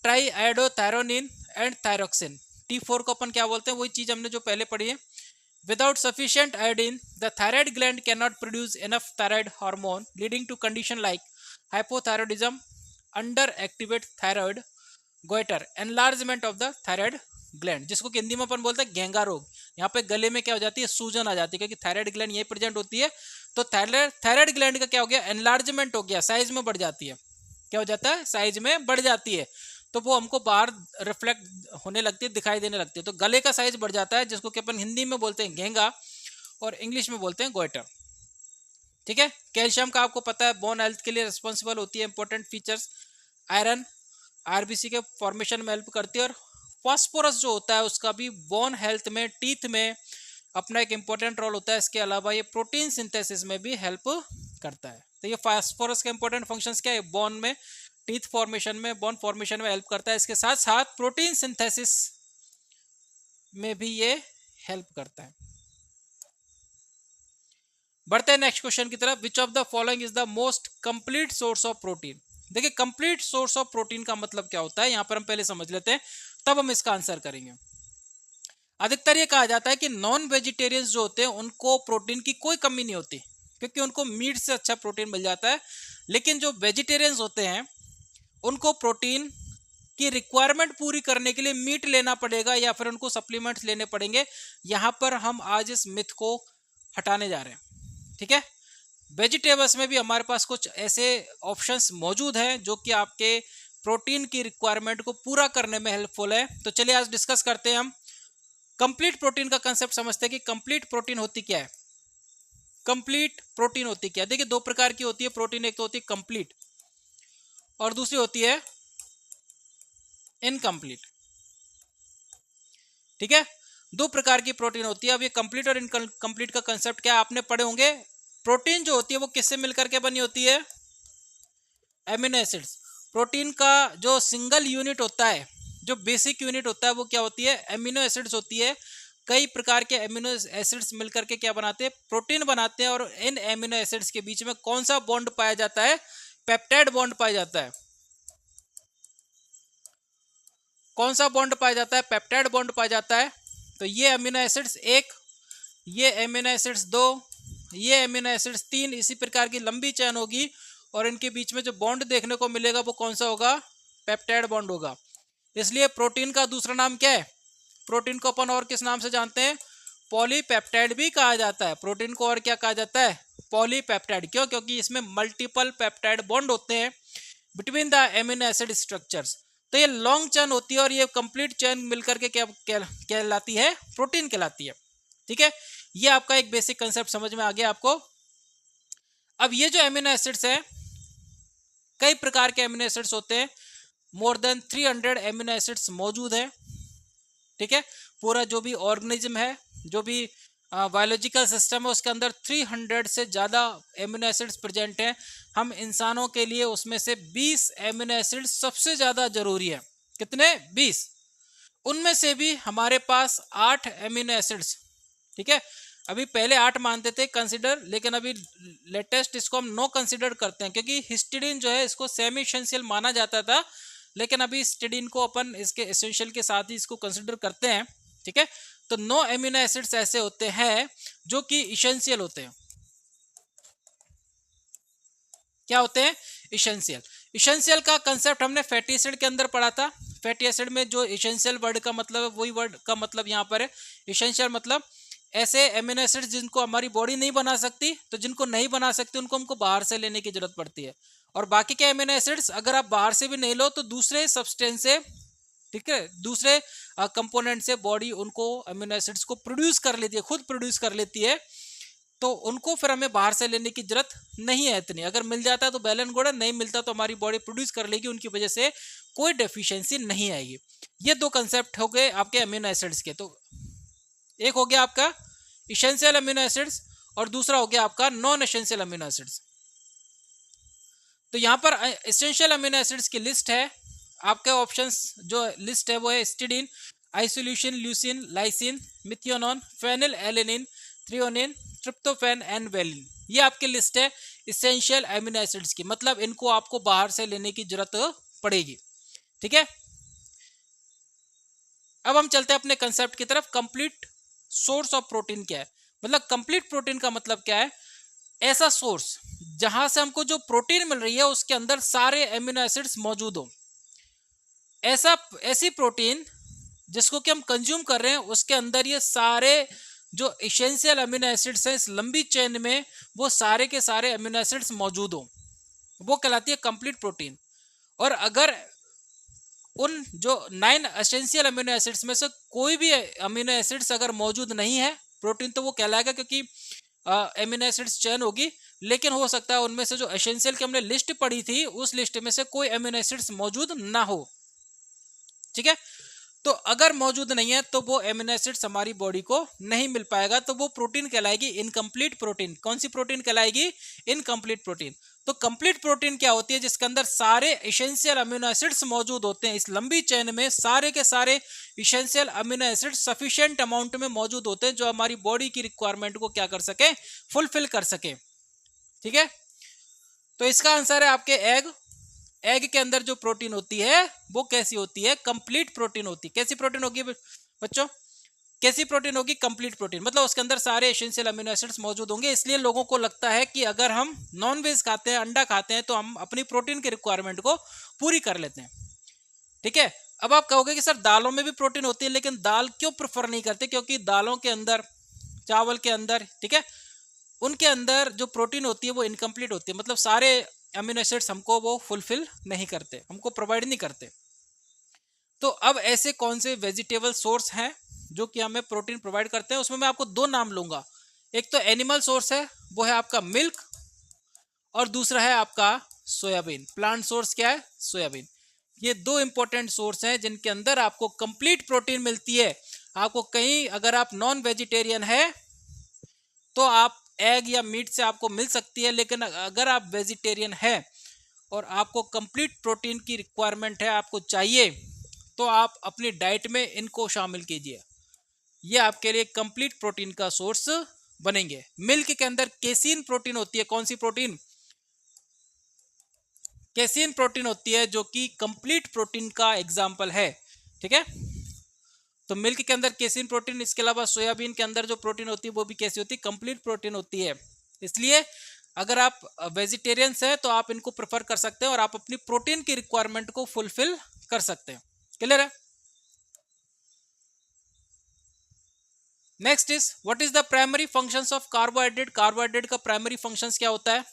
triiodothyronine and thyroxine. T4 को अपन क्या बोलते हैं, वही चीज हमने जो पहले पढ़ी है। Without sufficient iodine the thyroid gland can not produce enough thyroid hormone leading to condition like hypothyroidism, under activate thyroid, goitre, enlargement of the thyroid gland, जिसको हिंदी में अपन बोलते हैं घेंगा रोग। यहाँ पे गले में क्या हो जाती है, सूजन आ जाती है, क्योंकि थायराइड ग्लैंड यही प्रेजेंट होती है। तो थायराइड ग्लैंड का क्या हो गया, एनलार्जमेंट हो गया, साइज में बढ़ जाती है। क्या हो जाता है, साइज में बढ़ जाती है, तो वो हमको बाहर रिफ्लेक्ट होने लगती है, दिखाई देने लगती है। तो गले का साइज बढ़ जाता है, जिसको कि अपन हिंदी में बोलते हैं घेंगा और इंग्लिश में बोलते हैं गोइटर। ठीक है। कैल्शियम का आपको पता है बोन हेल्थ के लिए रिस्पॉन्सिबल होती है, इंपॉर्टेंट फीचर्स। आयरन आरबीसी के फॉर्मेशन में हेल्प करती है, और फास्फोरस जो होता है उसका भी बोन हेल्थ में, टीथ में अपना एक इंपॉर्टेंट रोल होता है। इसके अलावा ये प्रोटीन सिंथेसिस में भी हेल्प करता है। तो ये फास्फोरस का इंपॉर्टेंट फंक्शंस क्या है, बोन में, टीथ फॉर्मेशन में, बोन फॉर्मेशन में हेल्प करता है। इसके साथ साथ प्रोटीन सिंथेसिस में भी ये हेल्प करता है। बढ़ते हैं नेक्स्ट क्वेश्चन की तरफ। विच of the following is the most complete source of protein. देखिए कंप्लीट सोर्स ऑफ प्रोटीन का मतलब क्या होता है, यहां पर हम पहले समझ लेते हैं, तब हम इसका आंसर करेंगे। अधिकतर ये कहा जाता है कि नॉन वेजिटेरियंस जो होते हैं उनको प्रोटीन की कोई कमी नहीं होती, क्योंकि उनको मीट से अच्छा प्रोटीन मिल जाता है। लेकिन जो वेजिटेरियंस होते हैं उनको प्रोटीन की रिक्वायरमेंट पूरी करने के लिए मीट लेना पड़ेगा, या फिर उनको सप्लीमेंट्स लेने पड़ेंगे। यहां पर हम आज इस मिथ को हटाने जा रहे हैं। ठीक है। वेजिटेबल्स में भी हमारे पास कुछ ऐसे ऑप्शंस मौजूद हैं जो कि आपके प्रोटीन की रिक्वायरमेंट को पूरा करने में हेल्पफुल है। तो चलिए आज डिस्कस करते हैं हम कंप्लीट प्रोटीन का कंसेप्ट, समझते हैं कि कंप्लीट प्रोटीन होती क्या है। कंप्लीट प्रोटीन होती क्या है, देखिए दो प्रकार की होती है प्रोटीन, एक तो होती है कंप्लीट और दूसरी होती है इनकम्प्लीट। ठीक है, दो प्रकार की प्रोटीन होती है। अब ये कंप्लीट और इनकम्प्लीट का कंसेप्ट क्या आपने पढ़े होंगे। प्रोटीन जो होती है वो किससे मिलकर के बनी होती है, एमिनो एसिड्स। प्रोटीन का जो सिंगल यूनिट होता है, जो बेसिक यूनिट होता है, वो क्या होती है, एमिनो एसिड्स होती है। कई प्रकार के एमिनो एसिड्स मिलकर के क्या बनाते हैं, प्रोटीन बनाते हैं। और इन एमिनो एसिड्स के बीच में कौन सा बॉन्ड पाया जाता है, पेप्टाइड बॉन्ड पाया जाता है। कौन सा बॉन्ड पाया जाता है, पेप्टाइड बॉन्ड पाया जाता है। तो ये एमिनो एसिड्स एक, ये एमिनो एसिड्स दो, ये एमिनो एसिड्स तीन, इसी प्रकार की लंबी चेन होगी। और इनके बीच में जो बॉन्ड देखने को मिलेगा वो कौन सा होगा, पेप्टाइड बॉन्ड होगा। इसलिए प्रोटीन का दूसरा नाम क्या है, प्रोटीन को अपन और किस नाम से जानते हैं, पॉलीपेप्टाइड भी कहा जाता है। प्रोटीन को और क्या कहा जाता है, पॉलीपेप्टाइड। क्यों, क्योंकि इसमें मल्टीपल पेप्टाइड बॉन्ड होते हैं between the amino acid structures. तो ये लॉन्ग चेन होती है और ये कंप्लीट चेन मिलकर के क्या कहलाती है, प्रोटीन कहलाती है। ठीक है, ये आपका एक बेसिक कंसेप्ट समझ में आ गया आपको। अब ये जो एमिनो एसिड्स हैं, कई प्रकार के एमिनो एसिड्स होते हैं, मोर देन 300 एमिनो एसिड्स मौजूद है। ठीक है, पूरा जो भी ऑर्गेनिज्म है, जो भी बायोलॉजिकल सिस्टम है, उसके अंदर 300 से ज़्यादा एमिनो एसिड्स प्रेजेंट हैं। हम इंसानों के लिए उसमें से 20 एमिनो एसिड्स सबसे ज़्यादा जरूरी है। कितने, 20। उनमें से भी हमारे पास 8 एमिनो एसिड्स, ठीक है, अभी पहले 8 मानते थे कंसिडर, लेकिन अभी लेटेस्ट इसको हम 9 कंसिडर करते हैं, क्योंकि हिस्टिडीन जो है इसको सेमी एसेंशियल माना जाता था, लेकिन अभी हिस्टिडीन को अपन इसके एसेंशियल के साथ ही इसको कंसिडर करते हैं। ठीक है, तो 9 एमिनो एसिड्स ऐसे होते हैं जो कि इसेंशियल होते हैं। क्या होते हैं, इसेंशियल। इसेंशियल का कंसेप्ट हमने फैटी एसिड के अंदर पढ़ा था। फैटी एसिड में जो इसेंशियल वर्ड का मतलब है, वही वर्ड का मतलब यहाँ पर है। इसेंशियल मतलब ऐसे एमिनो एसिड्स जिनको हमारी बॉडी नहीं बना सकती, तो जिनको नहीं बना सकती उनको हमको बाहर से लेने की जरूरत पड़ती है। और बाकी के एमिनो एसिड्स अगर आप बाहर से भी नहीं लो तो दूसरे सब्सटेंस से, ठीक है, दूसरे कंपोनेंट से बॉडी उनको एमिनो एसिड्स को प्रोड्यूस कर लेती है, खुद प्रोड्यूस कर लेती है। तो उनको फिर हमें बाहर से लेने की जरूरत नहीं है इतनी। अगर मिल जाता है तो वेल एंड गुड है, नहीं मिलता तो हमारी बॉडी प्रोड्यूस कर लेगी, उनकी वजह से कोई डेफिशिएंसी नहीं आएगी। ये दो कंसेप्ट हो गए आपके अमीनो एसिड्स के। तो एक हो गया आपका इसेंशियल अमीनो एसिड्स और दूसरा हो गया आपका नॉन एसेंशियल अमीनो एसिड्स। तो यहाँ पर एसेंशियल अमीनो एसिड्स की लिस्ट है आपके, ऑप्शंस जो लिस्ट है वो है histidine, isoleucine, leucine, lysine, methionine, phenylalanine, threonine, tryptophan and valine. ये आपकी लिस्ट है इसेंशियल अमीनो एसिड्स की, मतलब इनको आपको बाहर से लेने की जरूरत पड़ेगी। ठीक है, अब हम चलते हैं अपने कंसेप्ट की तरफ। कंप्लीट सोर्स ऑफ प्रोटीन क्या है, मतलब कंप्लीट प्रोटीन का मतलब क्या है। ऐसा सोर्स जहां से हमको जो प्रोटीन मिल रही है उसके अंदर सारे एमिनो एसिड्स मौजूद हो। ऐसी प्रोटीन जिसको कि हम कंज्यूम कर रहे हैं उसके अंदर ये सारे जो इसेंशियल अमीनो एसिड्स हैं इस लंबी चेन में, वो सारे के सारे अमीनो एसिड्स मौजूद हो, वो कहलाती है कंप्लीट प्रोटीन। और अगर उन जो 9 एसेंशियल अमीनो एसिड्स में से कोई भी अमीनो एसिड्स अगर मौजूद नहीं है प्रोटीन, तो वो कहलाएगा, क्योंकि अमीनो एसिड्स चेन होगी, लेकिन हो सकता है उनमें से जो एसेंशियल की हमने लिस्ट पढ़ी थी उस लिस्ट में से कोई अमीनो एसिड्स मौजूद ना हो। ठीक है, तो अगर मौजूद नहीं है तो वो एमिनो एसिड्स हमारी बॉडी को नहीं मिल पाएगा, तो वो प्रोटीन कहलाएगी इनकम्प्लीट प्रोटीन। कौन सी प्रोटीन कहलाएगी? Incomplete protein. तो कंप्लीट प्रोटीन क्या होती है? जिसके अंदर सारे एसेंशियल अमीनो एसिड्स मौजूद होते हैं। इस लंबी चेन में सारे के सारे essential amino acids sufficient amount में मौजूद होते हैं, जो हमारी बॉडी की रिक्वायरमेंट को क्या कर सके? फुलफिल कर सके। ठीक है, तो इसका आंसर है आपके एग। एग के अंदर जो प्रोटीन होती है वो कैसी होती है? कंप्लीट प्रोटीन होती है। कैसी प्रोटीन होगी बच्चों? कैसी प्रोटीन होगी? Complete protein. मतलब उसके अंदर सारे एसेंशियल अमीनो एसिड्स मौजूद होंगे। इसलिए लोगों को लगता है कि अगर हम नॉन वेज खाते हैं, अंडा खाते हैं, तो हम अपनी प्रोटीन की रिक्वायरमेंट को पूरी कर लेते हैं। ठीक है, अब आप कहोगे कि सर दालों में भी प्रोटीन होती है, लेकिन दाल क्यों प्रेफर नहीं करते? क्योंकि दालों के अंदर, चावल के अंदर, ठीक है, उनके अंदर जो प्रोटीन होती है वो इनकम्प्लीट होती है। मतलब सारे अमीनो एसिड्स हमको वो फुलफिल नहीं करते, हमको प्रोवाइड नहीं करते। तो अब ऐसे कौन से वेजिटेबल सोर्स हैं जो कि हमें प्रोटीन प्रोवाइड करते हैं? उसमें मैं आपको दो नाम लूंगा। एक तो एनिमल सोर्स है, वो है आपका मिल्क, और दूसरा है आपका सोयाबीन। प्लांट सोर्स क्या है? सोयाबीन। ये दो इंपॉर्टेंट सोर्स हैं जिनके अंदर आपको कंप्लीट प्रोटीन मिलती है। आपको कहीं अगर आप नॉन वेजिटेरियन है तो आप एग या मीट से आपको मिल सकती है, लेकिन अगर आप वेजिटेरियन है और आपको कंप्लीट प्रोटीन की रिक्वायरमेंट है, आपको चाहिए, तो आप अपनी डाइट में इनको शामिल कीजिए। ये आपके लिए कंप्लीट प्रोटीन का सोर्स बनेंगे। मिल्क के अंदर केसीन प्रोटीन होती है। कौन सी प्रोटीन? केसीन प्रोटीन होती है, जो कि कंप्लीट प्रोटीन का एग्जाम्पल है। ठीक है, तो मिल्क के अंदर केसीन प्रोटीन, इसके अलावा सोयाबीन के अंदर जो प्रोटीन होती है वो भी कैसी होती है? कंप्लीट प्रोटीन होती है। इसलिए अगर आप वेजिटेरियंस हैं तो आप इनको प्रेफर कर सकते हैं और आप अपनी प्रोटीन की रिक्वायरमेंट को फुलफिल कर सकते हैं। क्लियर है? Next is what is the primary functions of carbohydrate? Carbohydrate का प्राइमरी फंक्शंस क्या होता है?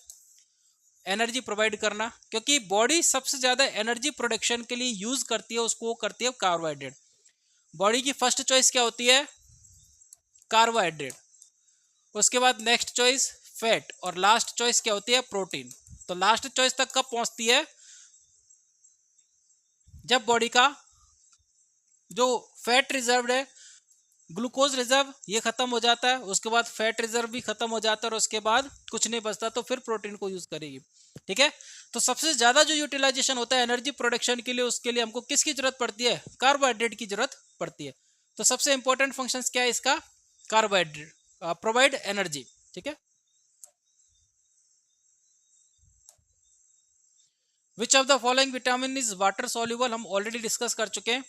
एनर्जी प्रोवाइड करना, क्योंकि बॉडी सबसे ज्यादा एनर्जी प्रोडक्शन के लिए यूज करती है, उसको करती है कार्बोहाइड्रेट। बॉडी की फर्स्ट चॉइस क्या होती है? कार्बोहाइड्रेट। उसके बाद नेक्स्ट चॉइस फैट, और लास्ट चॉइस क्या होती है? प्रोटीन। तो लास्ट चॉइस तक कब पहुंचती है? जब बॉडी का जो फैट रिजर्व है, ग्लूकोज रिजर्व, ये खत्म हो जाता है, उसके बाद फैट रिजर्व भी खत्म हो जाता है, और उसके बाद कुछ नहीं बचता, तो फिर प्रोटीन को यूज करेगी। ठीक है, तो सबसे ज्यादा जो यूटिलाइजेशन होता है एनर्जी प्रोडक्शन के लिए, उसके लिए हमको किसकी जरूरत पड़ती है? कार्बोहाइड्रेट की जरूरत पड़ती है। तो सबसे इंपॉर्टेंट फंक्शन क्या है इसका? Carbohydrate, provide energy. ठीक है, विच of the following vitamin is water soluble? हम ऑलरेडी डिस्कस कर चुके हैं।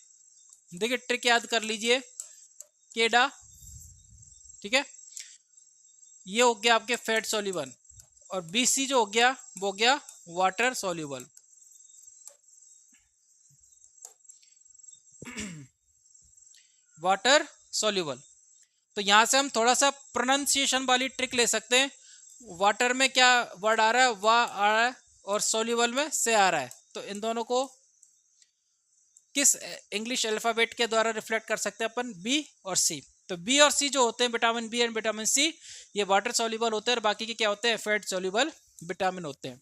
देखिए ट्रिक याद कर लीजिए, केडा, ठीक है, ये हो गया आपके फैट सॉल्युबल, और बीसी जो हो गया वो हो गया वाटर सॉल्युबल। Water soluble. तो यहां से हम थोड़ा सा प्रोनाउंसिएशन वाली ट्रिक ले सकते हैं। वाटर में क्या वर्ड आ रहा है? वा आ रहा है, और सॉल्युबल में से आ रहा है। तो इन दोनों को किस इंग्लिश अल्फाबेट के द्वारा रिफ्लेक्ट कर सकते हैं अपन? बी और सी। तो बी और सी जो होते हैं, vitamin B and vitamin C, ये वाटर सॉल्युबल होते हैं, और बाकी के क्या होते हैं? फैट सॉल्युबल विटामिन होते हैं।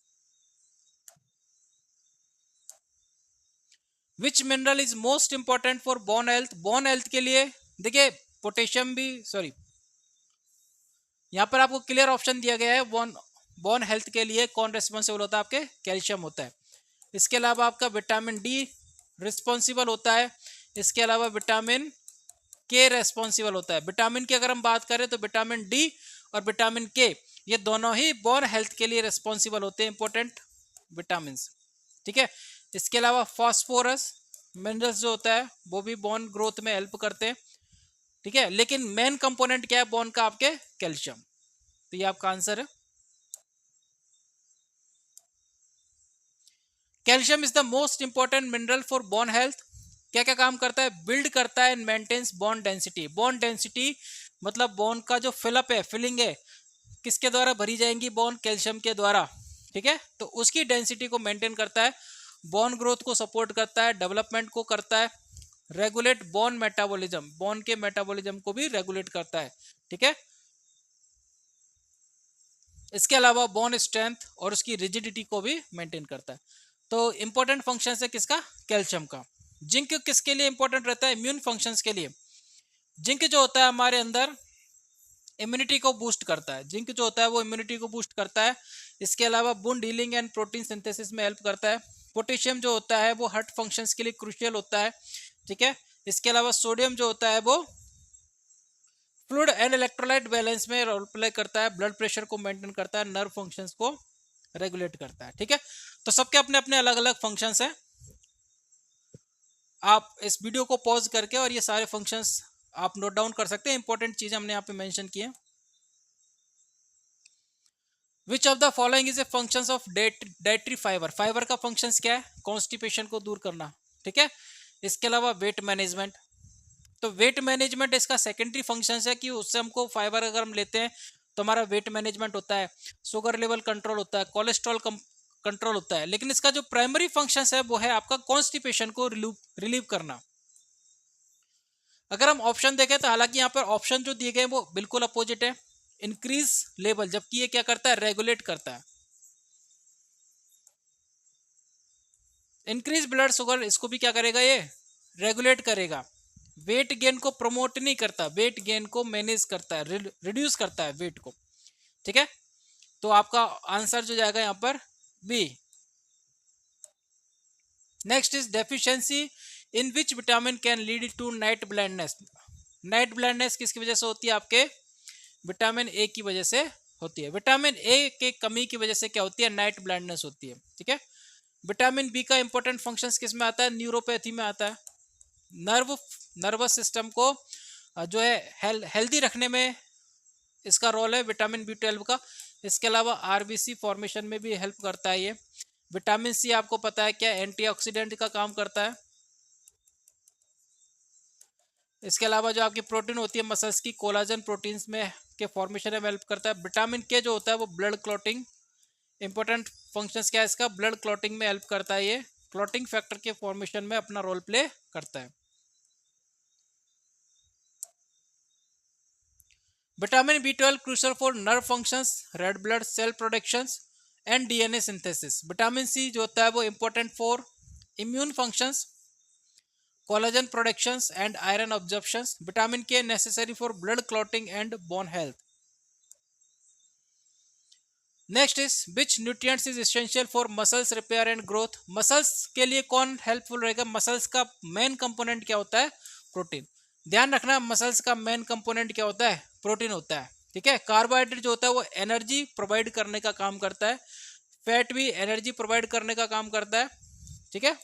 विच mineral is most important for bone health? Bone health के लिए देखिए पोटेशियम भी, सॉरी, यहाँ पर आपको क्लियर ऑप्शन दिया गया है। बोन हेल्थ के लिए कौन रेस्पॉन्सिबल होता है? आपके कैल्शियम होता है। इसके अलावा आपका विटामिन डी रिस्पॉन्सिबल होता है। इसके अलावा विटामिन के रेस्पॉन्सिबल होता है। विटामिन की अगर हम बात करें तो विटामिन डी और विटामिन के, ये दोनों ही बोन हेल्थ के लिए रेस्पॉन्सिबल होते हैं, इंपॉर्टेंट विटामिन। ठीक है, इसके अलावा फॉस्फोरस मिनरल्स जो होता है वो भी बोन ग्रोथ में हेल्प करते हैं। ठीक है, लेकिन मेन कंपोनेंट क्या है बोन का? आपके कैल्शियम। तो ये आपका आंसर है। Calcium is the most important mineral for bone health. क्या क्या काम करता है? बिल्ड करता है and maintains bone density. Bone density मतलब बोन का जो फिलअप है, फिलिंग है, किसके द्वारा भरी जाएंगी? बोन कैल्शियम के द्वारा। ठीक है, तो उसकी डेंसिटी को मेंटेन करता है, बोन ग्रोथ को सपोर्ट करता है, डेवलपमेंट को करता है, रेगुलेट बोन मेटाबॉलिज्म, बोन के मेटाबॉलिज्म को भी रेगुलेट करता है। ठीक है, इसके अलावा बोन स्ट्रेंथ और उसकी रिजिडिटी को भी मेंटेन करता है। तो इंपॉर्टेंट फंक्शन है किसका? कैल्शियम का। जिंक किसके लिए इंपॉर्टेंट रहता है? इम्यून फंक्शंस के लिए। जिंक जो होता है हमारे अंदर इम्यूनिटी को बूस्ट करता है, जिंक जो होता है वो इम्यूनिटी को बूस्ट करता है। इसके अलावा wound healing and protein synthesis में हेल्प करता है। पोटेशियम जो होता है वो हार्ट फंक्शंस के लिए क्रूशियल होता है। ठीक है, इसके अलावा सोडियम जो होता है वो फ्लूइड एंड इलेक्ट्रोलाइट बैलेंस में रोल प्ले करता है, ब्लड प्रेशर को मेंटेन करता है, नर्व फंक्शंस को रेगुलेट करता है। ठीक है, तो सबके अपने अपने अलग अलग फंक्शंस हैं। आप इस वीडियो को पॉज करके और ये सारे फंक्शंस आप नोट डाउन कर सकते हैं। इंपॉर्टेंट चीजें हमने यहाँ पे मेंशन की है। विच of the following is a functions of dietary fibre. Fibre का फंक्शंस क्या है? कॉन्स्टिपेशन को दूर करना। ठीक है, इसके अलावा वेट मैनेजमेंट। तो वेट मैनेजमेंट इसका सेकेंडरी फंक्शन है कि उससे हमको फाइबर अगर हम लेते हैं तो हमारा वेट मैनेजमेंट होता है, शुगर लेवल कंट्रोल होता है, कोलेस्ट्रॉल कंट्रोल होता है। लेकिन इसका जो प्राइमरी फंक्शन है वो है आपका कॉन्स्टिपेशन को रिलीव करना। अगर हम ऑप्शन देखें तो हालांकि यहाँ पर ऑप्शन जो दिए गए वो बिल्कुल अपोजिट है। इंक्रीज लेवल, जबकि ये क्या करता है? रेगुलेट करता है। इंक्रीज ब्लड शुगर, इसको भी क्या करेगा? ये रेगुलेट करेगा। वेट गेन को प्रमोट नहीं करता, वेट गेन को मैनेज करता है, रिड्यूस करता है वेट को। ठीक है, तो आपका आंसर जो जाएगा यहां पर B. Next is deficiency in which vitamin can lead to night blindness. Night blindness किसकी वजह से होती है? आपके विटामिन ए की वजह से होती है। विटामिन ए के कमी की वजह से क्या होती है? नाइट ब्लाइंडनेस होती है। ठीक है, विटामिन बी का इंपॉर्टेंट फंक्शंस किस में आता है? न्यूरोपैथी में आता है। नर्वस सिस्टम को जो है हेल्दी रखने में इसका रोल है विटामिन बी 12 का। इसके अलावा आरबीसी फॉर्मेशन में भी हेल्प करता है ये। विटामिन सी आपको पता है क्या? एंटीऑक्सीडेंट का काम करता है। इसके अलावा जो आपकी प्रोटीन होती है मसल्स की, कोलाजन प्रोटीन्स में के फॉर्मेशन में हेल्प करता है। विटामिन के जो होता है वो ब्लड क्लॉटिंग, इंपॉर्टेंट फंक्शंस क्या है इसका? ब्लड क्लॉटिंग में हेल्प करता है। ये क्लॉटिंग फैक्टर के फॉर्मेशन में अपना रोल प्ले करता है। Vitamin B 12 crucial for nerve functions, red blood cell productions and DNA synthesis. Vitamin C जो होता है वो important for immune functions, collagen productions and iron absorptions. Vitamin K necessary for blood clotting and bone health. Next is which nutrients is essential for muscles repair and growth. Muscles के लिए कौन helpful रहेगा? Muscles का main component क्या होता है? Protein. ध्यान रखना, मसल्स का मेन कंपोनेंट क्या होता है? प्रोटीन होता है। ठीक है, कार्बोहाइड्रेट जो होता है वो एनर्जी प्रोवाइड करने का काम करता है, फैट भी एनर्जी प्रोवाइड करने का काम करता है। ठीक है,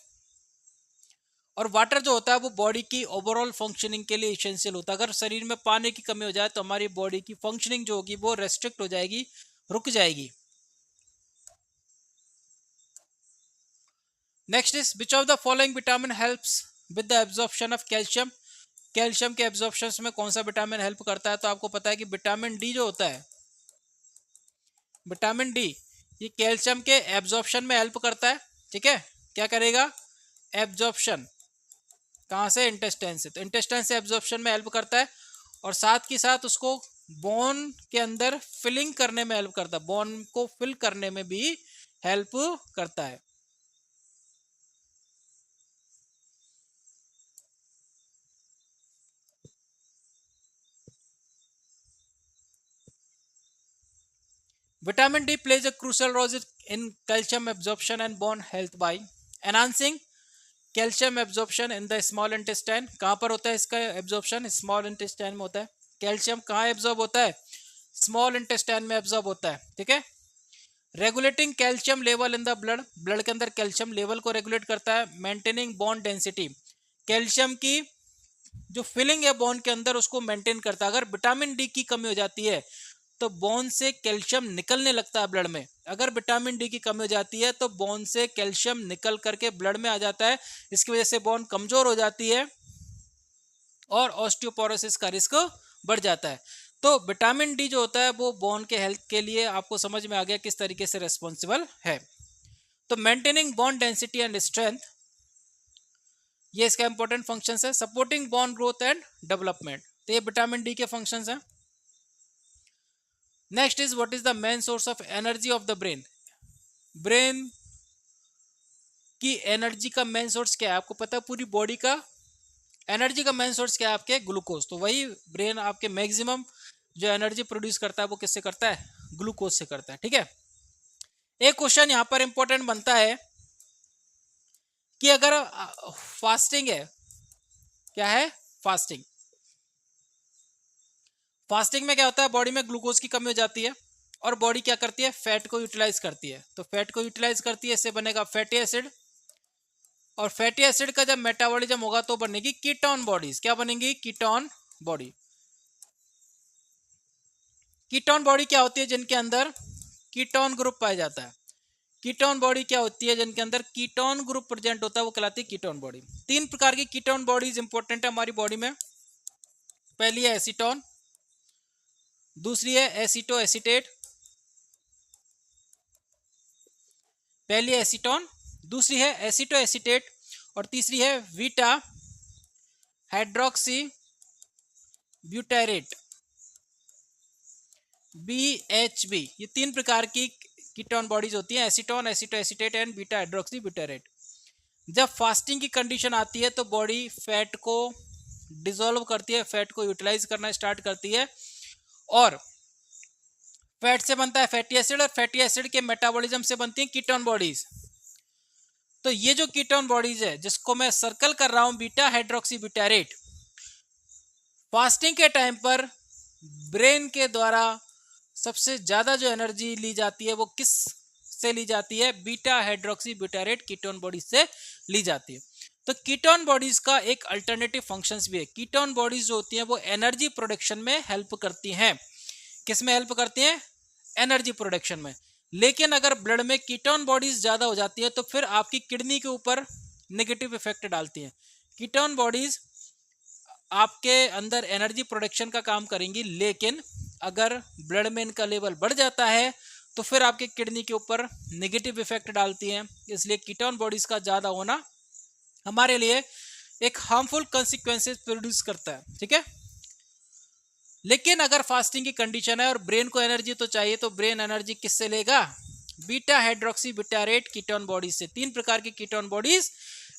और वाटर जो होता है वो बॉडी की ओवरऑल फंक्शनिंग के लिए एसेंशियल होता है। अगर शरीर में पानी की कमी हो जाए तो हमारी बॉडी की फंक्शनिंग जो होगी वो रेस्ट्रिक्ट हो जाएगी, रुक जाएगी। Next is which of the following vitamin helps with the absorption of calcium. Calcium के एब्जॉर्प्शन में कौन सा विटामिन हेल्प करता है? तो आपको पता है कि विटामिन डी जो होता है, विटामिन डी ये कैल्शियम के एब्जॉर्प्शन में हेल्प करता है। ठीक है, क्या करेगा? एब्जॉर्प्शन कहाँ से? इंटेस्टाइन से। तो इंटेस्टाइन से एब्जॉर्प्शन में हेल्प करता है और साथ ही साथ उसको बोन के अंदर फिलिंग करने में हेल्प करता है, बोन को फिल करने में भी हेल्प करता है। Vitamin D plays a crucial role in calcium absorption and bone health by enhancing calcium absorption in the small intestine। कहाँ पर होता है इसका एब्जॉर्प्शन? स्मॉल इंटेस्टाइन में होता है। कैल्शियम कहाँ एब्जॉर्ब होता है? स्मॉल इंटेस्टाइन में एब्जॉर्ब होता है। ठीक है, regulating calcium level in the blood, blood के अंदर कैल्शियम लेवल को रेगुलेट करता है। मेंटेनिंग बोन डेंसिटी, कैल्शियम की जो फिलिंग है बोन के अंदर उसको मेंटेन करता है। अगर विटामिन डी की कमी हो जाती है तो बोन से कैल्शियम निकलने लगता है ब्लड में। अगर विटामिन डी की कमी हो जाती है तो बोन से कैल्शियम निकल करके ब्लड में आ जाता है, इसकी वजह से बोन कमजोर हो जाती है और ऑस्टियोपोरोसिस का रिस्क बढ़ जाता है। तो विटामिन डी जो होता है वो बोन के हेल्थ के लिए आपको समझ में आ गया किस तरीके से रेस्पॉन्सिबल है। तो maintaining bone density and strength, ये इसका इंपॉर्टेंट फंक्शंस है। Supporting bone growth and development, तो ये विटामिन डी के फंक्शंस हैं। Next is what is the main source of energy of the brain. Brain की एनर्जी का मेन सोर्स क्या है, आपको पता है पूरी बॉडी का एनर्जी का मेन सोर्स क्या है, आपके ग्लूकोज। तो वही ब्रेन आपके मैक्सिमम जो एनर्जी प्रोड्यूस करता है वो किससे करता है, ग्लूकोज से करता है। ठीक है, एक क्वेश्चन यहां पर इंपॉर्टेंट बनता है कि अगर फास्टिंग है, क्या है फास्टिंग, फास्टिंग में क्या होता है, बॉडी में ग्लूकोज की कमी हो जाती है और बॉडी क्या करती है, फैट को यूटिलाइज करती है। तो फैट को यूटिलाइज करती है, इससे बनेगा फैटी एसिड, और फैटी एसिड का जब मेटाबॉलिज्म होगा तो बनेगी कीटोन बॉडीज। क्या बनेंगी, कीटोन बॉडी। कीटोन बॉडी क्या होती है, जिनके अंदर कीटोन ग्रुप पाया जाता है। कीटोन बॉडी क्या होती है, जिनके अंदर कीटोन ग्रुप प्रेजेंट होता है, वो कहलाती है कीटोन बॉडी। तीन प्रकार की कीटोन बॉडीज इंपॉर्टेंट है हमारी बॉडी में। पहली है एसीटोन, दूसरी है एसीटो एसीटेट, पहली है एसीटोन, दूसरी है एसीटो एसीटेट, और तीसरी है वीटा हाइड्रोक्सी ब्यूटारेट, BHB। ये तीन प्रकार की कीटोन बॉडीज होती हैं, acetone, aceto acetate and beta hydroxy butyrate. जब फास्टिंग की कंडीशन आती है तो बॉडी फैट को डिसॉल्व करती है, फैट को यूटिलाइज करना स्टार्ट करती है, और फैट से बनता है फैटी एसिड, और फैटी एसिड के मेटाबॉलिज्म से बनती है कीटोन बॉडीज। तो ये जो कीटोन बॉडीज है जिसको मैं सर्कल कर रहा हूं बीटा हाइड्रोक्सी ब्यूटारेट, फास्टिंग के टाइम पर ब्रेन के द्वारा सबसे ज्यादा जो एनर्जी ली जाती है वो किस से ली जाती है, beta hydroxy butyrate ketone bodies से ली जाती है। तो कीटोन बॉडीज का एक अल्टरनेटिव फंक्शंस भी है। कीटोन बॉडीज जो होती हैं वो एनर्जी प्रोडक्शन में हेल्प करती हैं। किस में हेल्प करती हैं, एनर्जी प्रोडक्शन में। लेकिन अगर ब्लड में कीटोन बॉडीज ज्यादा हो जाती है तो फिर आपकी किडनी के ऊपर नेगेटिव इफेक्ट डालती हैं। कीटोन बॉडीज आपके अंदर एनर्जी प्रोडक्शन का काम करेंगी, लेकिन अगर ब्लड में इनका लेवल बढ़ जाता है तो फिर आपके किडनी के ऊपर नेगेटिव इफेक्ट डालती हैं। इसलिए कीटोन बॉडीज का ज्यादा होना हमारे लिए एक हार्मफुल कॉन्सिक्वेंसेस प्रोड्यूस करता है। ठीक है, लेकिन अगर फास्टिंग की कंडीशन है और ब्रेन को एनर्जी तो चाहिए, तो ब्रेन एनर्जी किससे लेगा, beta hydroxy butyrate ketone bodies से। तीन प्रकार की कीटोन बॉडीज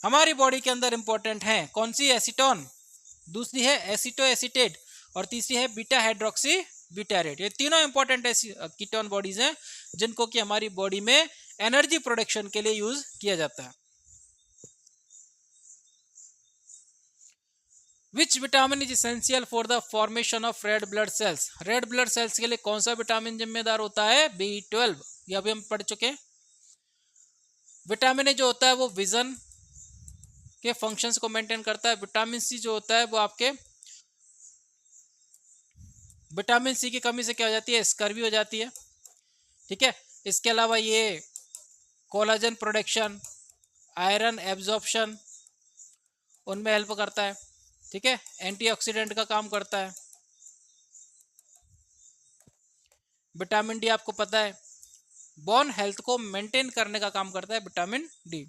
हमारी बॉडी के अंदर इंपॉर्टेंट हैं। कौन सी, एसीटोन, दूसरी है एसीटो एसीटेट, और तीसरी है बीटा हाइड्रोक्सी ब्यूटारेट। ये तीनों इंपॉर्टेंट कीटोन बॉडीज हैं जिनको कि हमारी बॉडी में एनर्जी प्रोडक्शन के लिए यूज किया जाता है। Which vitamin is essential for the formation of red blood cells. Red blood cells के लिए कौन सा विटामिन जिम्मेदार होता है, B12। ये अभी हम पढ़ चुके हैं। विटामिन ए जो होता है वो विजन के फंक्शंस को मेंटेन करता है। विटामिन सी जो होता है वो आपके, विटामिन सी की कमी से क्या हो जाती है, स्कर्वी हो जाती है। ठीक है, इसके अलावा ये कोलाजन प्रोडक्शन, आयरन एब्जॉर्प्शन उनमें हेल्प करता है। ठीक है, एंटीऑक्सीडेंट का काम करता है। विटामिन डी आपको पता है बोन हेल्थ को मेंटेन करने का काम करता है vitamin D.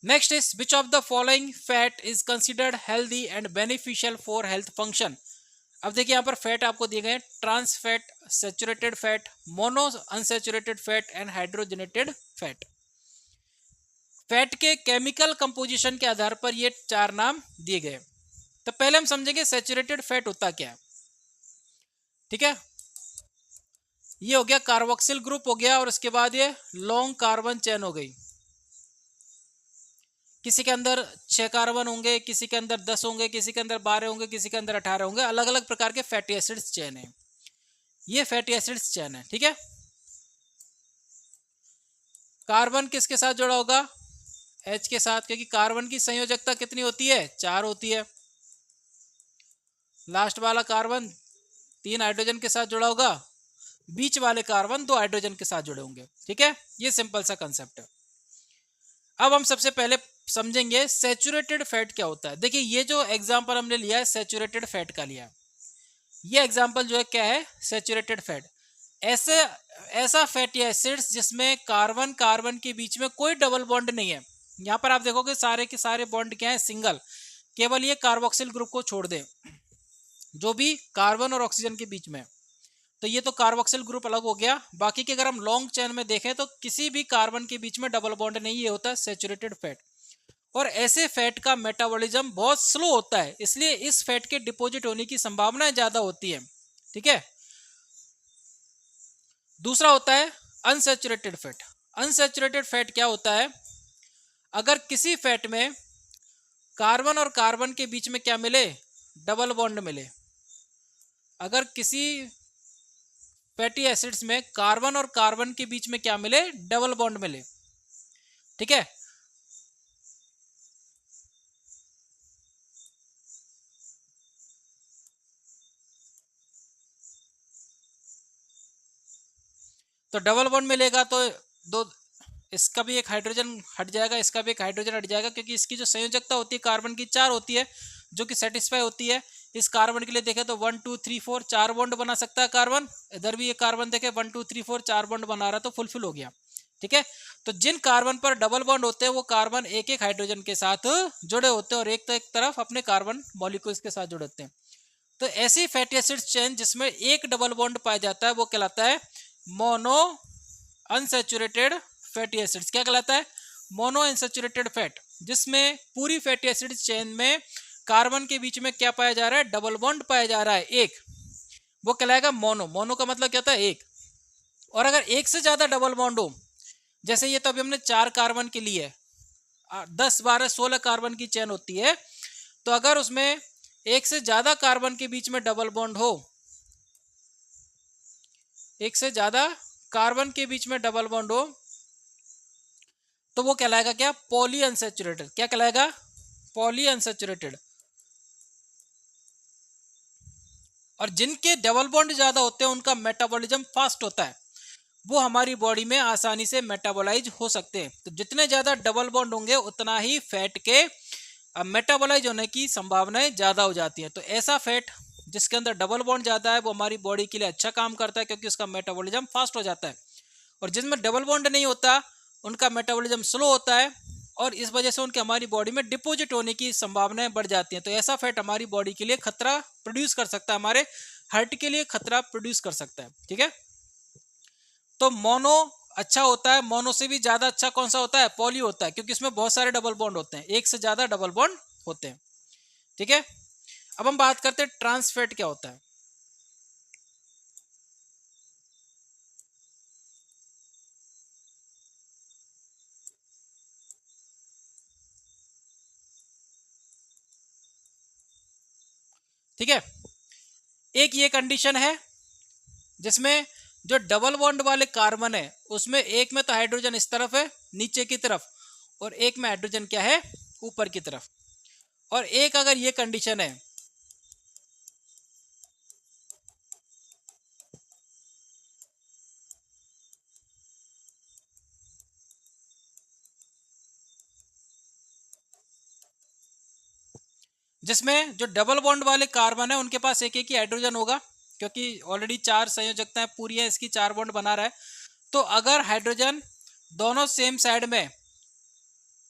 Next is which of the following fat is considered healthy and beneficial for health function. अब देखिए यहाँ पर फैट आपको दिए गए, trans fat, saturated fat, mono unsaturated fat and hydrogenated fat. Fat के केमिकल कंपोजिशन के आधार पर ये चार नाम दिए गए। तो पहले हम समझेंगे सैचुरेटेड फैट होता क्या है। ठीक है, ये हो गया कार्बोक्सिल ग्रुप हो गया, और उसके बाद ये लॉन्ग कार्बन चेन हो गई। किसी के अंदर 6 कार्बन होंगे, किसी के अंदर 10 होंगे, किसी के अंदर 12 होंगे, किसी के अंदर 18 होंगे। अलग अलग प्रकार के फैटी एसिड्स चेन है, ये फैटी एसिड्स चेन है। ठीक है, कार्बन किसके साथ जुड़ा होगा, H के साथ, क्योंकि कार्बन की संयोजकता कितनी होती है, 4 होती है। लास्ट वाला कार्बन 3 हाइड्रोजन के साथ जुड़ा होगा, बीच वाले कार्बन 2 हाइड्रोजन के साथ जुड़े होंगे। ठीक है, ये सिंपल सा कंसेप्ट है। अब हम सबसे पहले समझेंगे सैचुरेटेड फैट क्या होता है। देखिए ये जो एग्जांपल हमने लिया है सैचुरेटेड फैट का लिया है, ये एग्जांपल जो है क्या है, सैचुरेटेड फैट। ऐसे ऐसा फैटी एसिड्स जिसमें कार्बन कार्बन के बीच में कोई डबल बॉन्ड नहीं है। यहाँ पर आप देखोगे सारे के सारे बॉन्ड क्या है, सिंगल, केवल ये कार्बोक्सिल ग्रुप को छोड़ दें जो भी कार्बन और ऑक्सीजन के बीच में, तो ये तो कार्बोक्सिल ग्रुप अलग हो गया। बाकी के अगर हम लॉन्ग चेन में देखें तो किसी भी कार्बन के बीच में डबल बॉन्ड नहीं, ये होता है सैचुरेटेड फैट। और ऐसे फैट का मेटाबॉलिज्म बहुत स्लो होता है, इसलिए इस फैट के डिपॉजिट होने की संभावना ज्यादा होती है। ठीक है, दूसरा होता है अनसैचुरेटेड फैट। अनसैचुरेटेड फैट क्या होता है, अगर किसी फैट में कार्बन और कार्बन के बीच में क्या मिले, डबल बॉन्ड मिले। अगर किसी फैटी एसिड्स में कार्बन और कार्बन के बीच में क्या मिले, डबल बॉन्ड मिले। ठीक है, तो डबल बॉन्ड मिलेगा तो दो, इसका भी एक हाइड्रोजन हट जाएगा, इसका भी एक हाइड्रोजन हट जाएगा, क्योंकि इसकी जो संयोजकता होती है कार्बन की 4 होती है, जो कि सेटिस्फाई होती है। इस कार्बन के लिए देखें तो 1 2 3 4 4 बॉन्ड बना सकता है कार्बन। इधर भी ये कार्बन देखें 1 2 3 4 4 बॉन्ड बना रहा है, तो फुलफिल हो गया। ठीक है, तो जिन कार्बन पर डबल बॉन्ड होते हैं वो कार्बन एक एक हाइड्रोजन के साथ जुड़े होते हैं और एक तरफ अपने कार्बन मॉलिक्यूल्स के साथ जुड़े होते हैं। तो ऐसी फैटी एसिड चेन जिसमें एक डबल बॉन्ड पाया जाता है वो कहलाता है मोनो अनसैचुरेटेड फैटी एसिड्स। क्या कहलाता है, मोनो अनसैचुरेटेड फैट, जिसमें पूरी फैटी एसिड चेन में कार्बन के बीच में क्या पाया जा रहा है, डबल बॉन्ड पाया जा रहा है एक, वो कहलाएगा मोनो। मोनो का मतलब क्या होता है, एक। और अगर एक से ज्यादा डबल बॉन्ड हो, जैसे ये तो अभी हमने 4 कार्बन के लिए 10 12 16 कार्बन की चेन होती है, तो अगर उसमें एक से ज्यादा कार्बन के बीच में डबल बॉन्ड हो, एक से ज्यादा कार्बन के बीच में डबल बॉन्ड हो, तो वो कहलाएगा क्या, पॉली अनसैचुरेटेड। क्या कहलाएगा, पॉली अनसैचुरेटेड। और जिनके डबल बॉन्ड ज्यादा होते हैं उनका मेटाबॉलिज्म फास्ट होता है, वो हमारी बॉडी में आसानी से मेटाबोलाइज हो सकते हैं। तो जितने ज्यादा डबल बॉन्ड होंगे उतना ही फैट के मेटाबोलाइज होने की संभावनाएं ज्यादा हो जाती हैं। तो ऐसा फैट जिसके अंदर डबल बॉन्ड ज्यादा है वो हमारी बॉडी के लिए अच्छा काम करता है, क्योंकि उसका मेटाबॉलिज्म फास्ट हो जाता है। और जिसमें डबल बॉन्ड नहीं होता उनका मेटाबॉलिज्म स्लो होता है, और इस वजह से उनके हमारी बॉडी में डिपॉजिट होने की संभावनाएं बढ़ जाती हैं। तो ऐसा फैट हमारी बॉडी के लिए खतरा प्रोड्यूस कर सकता है, हमारे हार्ट के लिए खतरा प्रोड्यूस कर सकता है। ठीक है, तो मोनो अच्छा होता है, मोनो से भी ज्यादा अच्छा कौन सा होता है, पॉली होता है, क्योंकि इसमें बहुत सारे डबल बॉन्ड होते हैं, एक से ज्यादा डबल बॉन्ड होते हैं। ठीक है, अब हम बात करते हैं ट्रांस फैट क्या होता है। ठीक है, एक ये कंडीशन है जिसमें जो डबल बॉन्ड वाले कार्बन है उसमें एक में तो हाइड्रोजन इस तरफ है नीचे की तरफ, और एक में हाइड्रोजन क्या है, ऊपर की तरफ। और एक अगर ये कंडीशन है जिसमें जो डबल बॉन्ड वाले कार्बन है उनके पास एक एक ही हाइड्रोजन होगा, क्योंकि ऑलरेडी 4 संयोजकताएं पूरी है, इसकी 4 बॉन्ड बना रहा है। तो अगर हाइड्रोजन दोनों सेम साइड में,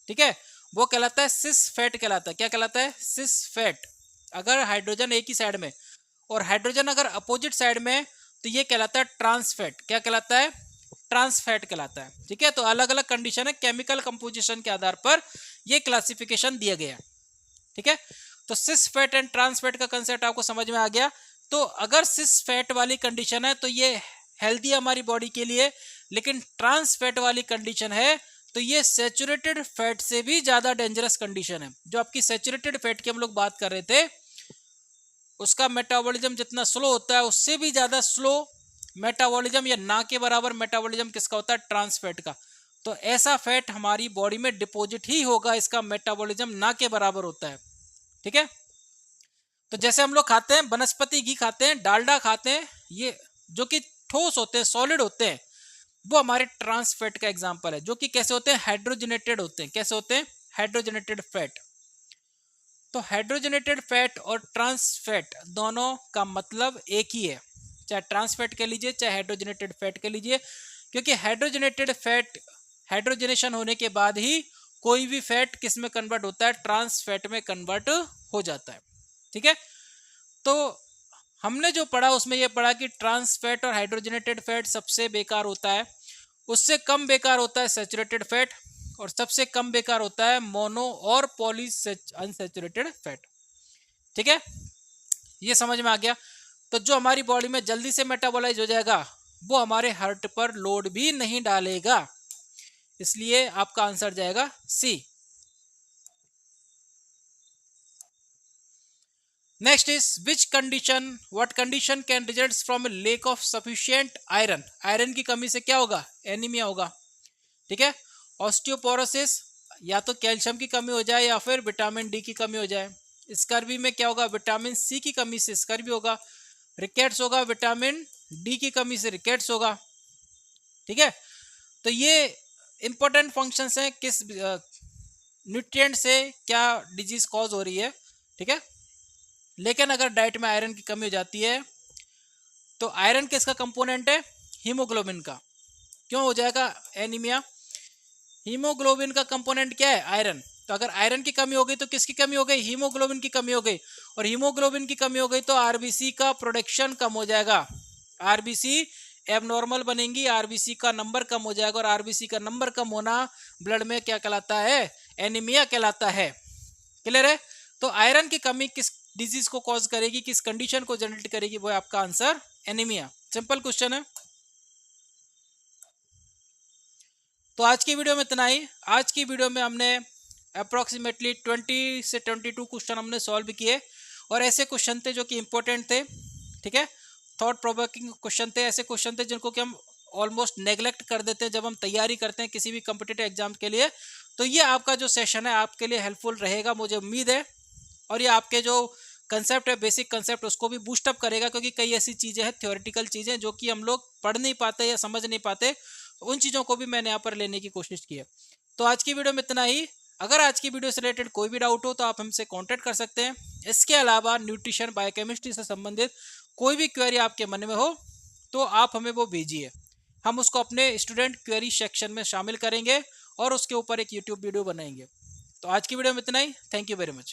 ठीक है, वो कहलाता है सिस फैट कहलाता है। क्या कहलाता है, सिस फैट। अगर हाइड्रोजन एक ही साइड में और हाइड्रोजन अगर अपोजिट साइड में, तो ये कहलाता है ट्रांस फैट। क्या कहलाता है, ट्रांस फैट कहलाता है। ठीक है, तो अलग अलग कंडीशन है, केमिकल कंपोजिशन के आधार पर ये क्लासिफिकेशन दिया गया है। ठीक है, तो सिस फैट एंड ट्रांस फैट का कंसेप्ट आपको समझ में आ गया। तो अगर सिस फैट वाली कंडीशन है तो ये हेल्दी है हमारी बॉडी के लिए, लेकिन ट्रांस फैट वाली कंडीशन है तो ये सैचुरेटेड फैट से भी ज्यादा डेंजरस कंडीशन है। जो आपकी सैचुरेटेड फैट की हम लोग बात कर रहे थे, उसका मेटाबॉलिज्म जितना स्लो होता है उससे भी ज्यादा स्लो मेटाबॉलिज्म या ना के बराबर मेटाबॉलिज्म किसका होता है, ट्रांस फैट का। तो ऐसा फैट हमारी बॉडी में डिपॉजिट ही होगा, इसका मेटाबॉलिज्म ना के बराबर होता है। ठीक है, तो जैसे हम लोग खाते हैं वनस्पति घी खाते हैं, डालडा खाते हैं, ये जो कि ठोस होते हैं, सॉलिड होते हैं, वो हमारे ट्रांस फैट का एग्जांपल है, जो कि कैसे होते हैं, हाइड्रोजनेटेड होते हैं। कैसे होते हैं, हाइड्रोजनेटेड फैट। तो हाइड्रोजनेटेड फैट और ट्रांस फैट दोनों का मतलब एक ही है, चाहे ट्रांस फैट कह लीजिए चाहे हाइड्रोजनेटेड फैट कह लीजिए, क्योंकि हाइड्रोजनेटेड फैट हाइड्रोजनेशन होने के बाद ही कोई भी फैट किस में कन्वर्ट होता है, ट्रांस फैट में कन्वर्ट हो जाता है। ठीक है, तो हमने जो पढ़ा उसमें यह पढ़ा कि ट्रांस फैट और हाइड्रोजनेटेड फैट सबसे बेकार होता है, उससे कम बेकार होता है सैचुरेटेड फैट, और सबसे कम बेकार होता है मोनो और पॉली अनसैचुरेटेड फैट। ठीक है, ये समझ में आ गया। तो जो हमारी बॉडी में जल्दी से मेटाबॉलाइज हो जाएगा वो हमारे हार्ट पर लोड भी नहीं डालेगा, इसलिए आपका आंसर जाएगा C. Next is which condition, what condition can result from a lack of sufficient iron. Iron की कमी से क्या होगा, एनीमिया होगा। ठीक है, ऑस्टियोपोरोसिस, या तो कैल्शियम की कमी हो जाए या फिर विटामिन डी की कमी हो जाए। स्कर्वी में क्या होगा, विटामिन सी की कमी से स्कर्वी होगा। रिकेट्स होगा, विटामिन डी की कमी से रिकेट्स होगा। ठीक है, तो ये इंपॉर्टेंट फंक्शंस हैं किस न्यूट्रिएंट से क्या डिजीज कॉज हो रही है। ठीक है, लेकिन अगर डाइट में आयरन की कमी हो जाती है तो आयरन किसका कंपोनेंट है, हीमोग्लोबिन का, क्यों हो जाएगा एनीमिया, हीमोग्लोबिन का कंपोनेंट क्या है, आयरन। तो अगर आयरन की कमी हो गई तो किसकी कमी हो गई, हीमोग्लोबिन की कमी हो गई, और हीमोग्लोबिन की कमी हो गई तो आरबीसी का प्रोडक्शन कम हो जाएगा, आरबीसी एबनॉर्मल बनेंगी, आरबीसी का नंबर कम हो जाएगा, और आरबीसी का नंबर कम होना ब्लड में क्या कहलाता है, एनीमिया कहलाता है। क्लियर है, तो आयरन की कमी किस डिजीज को कॉज करेगी, किस कंडीशन को जनरेट करेगी, वो है आपका आंसर एनीमिया। सिंपल क्वेश्चन है। तो आज की वीडियो में इतना ही। आज की वीडियो में हमने अप्रॉक्सीमेटली 20 से 22 क्वेश्चन हमने सॉल्व किए, और ऐसे क्वेश्चन थे जो कि इंपॉर्टेंट थे। ठीक है, थॉट प्रोवोकिंग क्वेश्चन थे, ऐसे क्वेश्चन थे जिनको कि हम ऑलमोस्ट नेग्लेक्ट कर देते हैं जब हम तैयारी करते हैं किसी भी कॉम्पिटिटिव एग्जाम के लिए। तो ये आपका जो सेशन है आपके लिए हेल्पफुल रहेगा, मुझे उम्मीद है, और ये आपके जो कंसेप्ट है, बेसिक कंसेप्ट, उसको भी बूस्टअप करेगा, क्योंकि कई ऐसी चीज़ें हैं, थ्योरेटिकल चीज़ें जो कि हम लोग पढ़ नहीं पाते या समझ नहीं पाते, उन चीज़ों को भी मैंने यहाँ पर लेने की कोशिश की है। तो आज की वीडियो में इतना ही। अगर आज की वीडियो से रिलेटेड कोई भी डाउट हो तो आप हमसे कांटेक्ट कर सकते हैं। इसके अलावा न्यूट्रिशन बायोकेमिस्ट्री से संबंधित कोई भी क्वेरी आपके मन में हो तो आप हमें वो भेजिए, हम उसको अपने स्टूडेंट क्वेरी सेक्शन में शामिल करेंगे और उसके ऊपर एक यूट्यूब वीडियो बनाएंगे। तो आज की वीडियो में इतना ही। Thank you very much.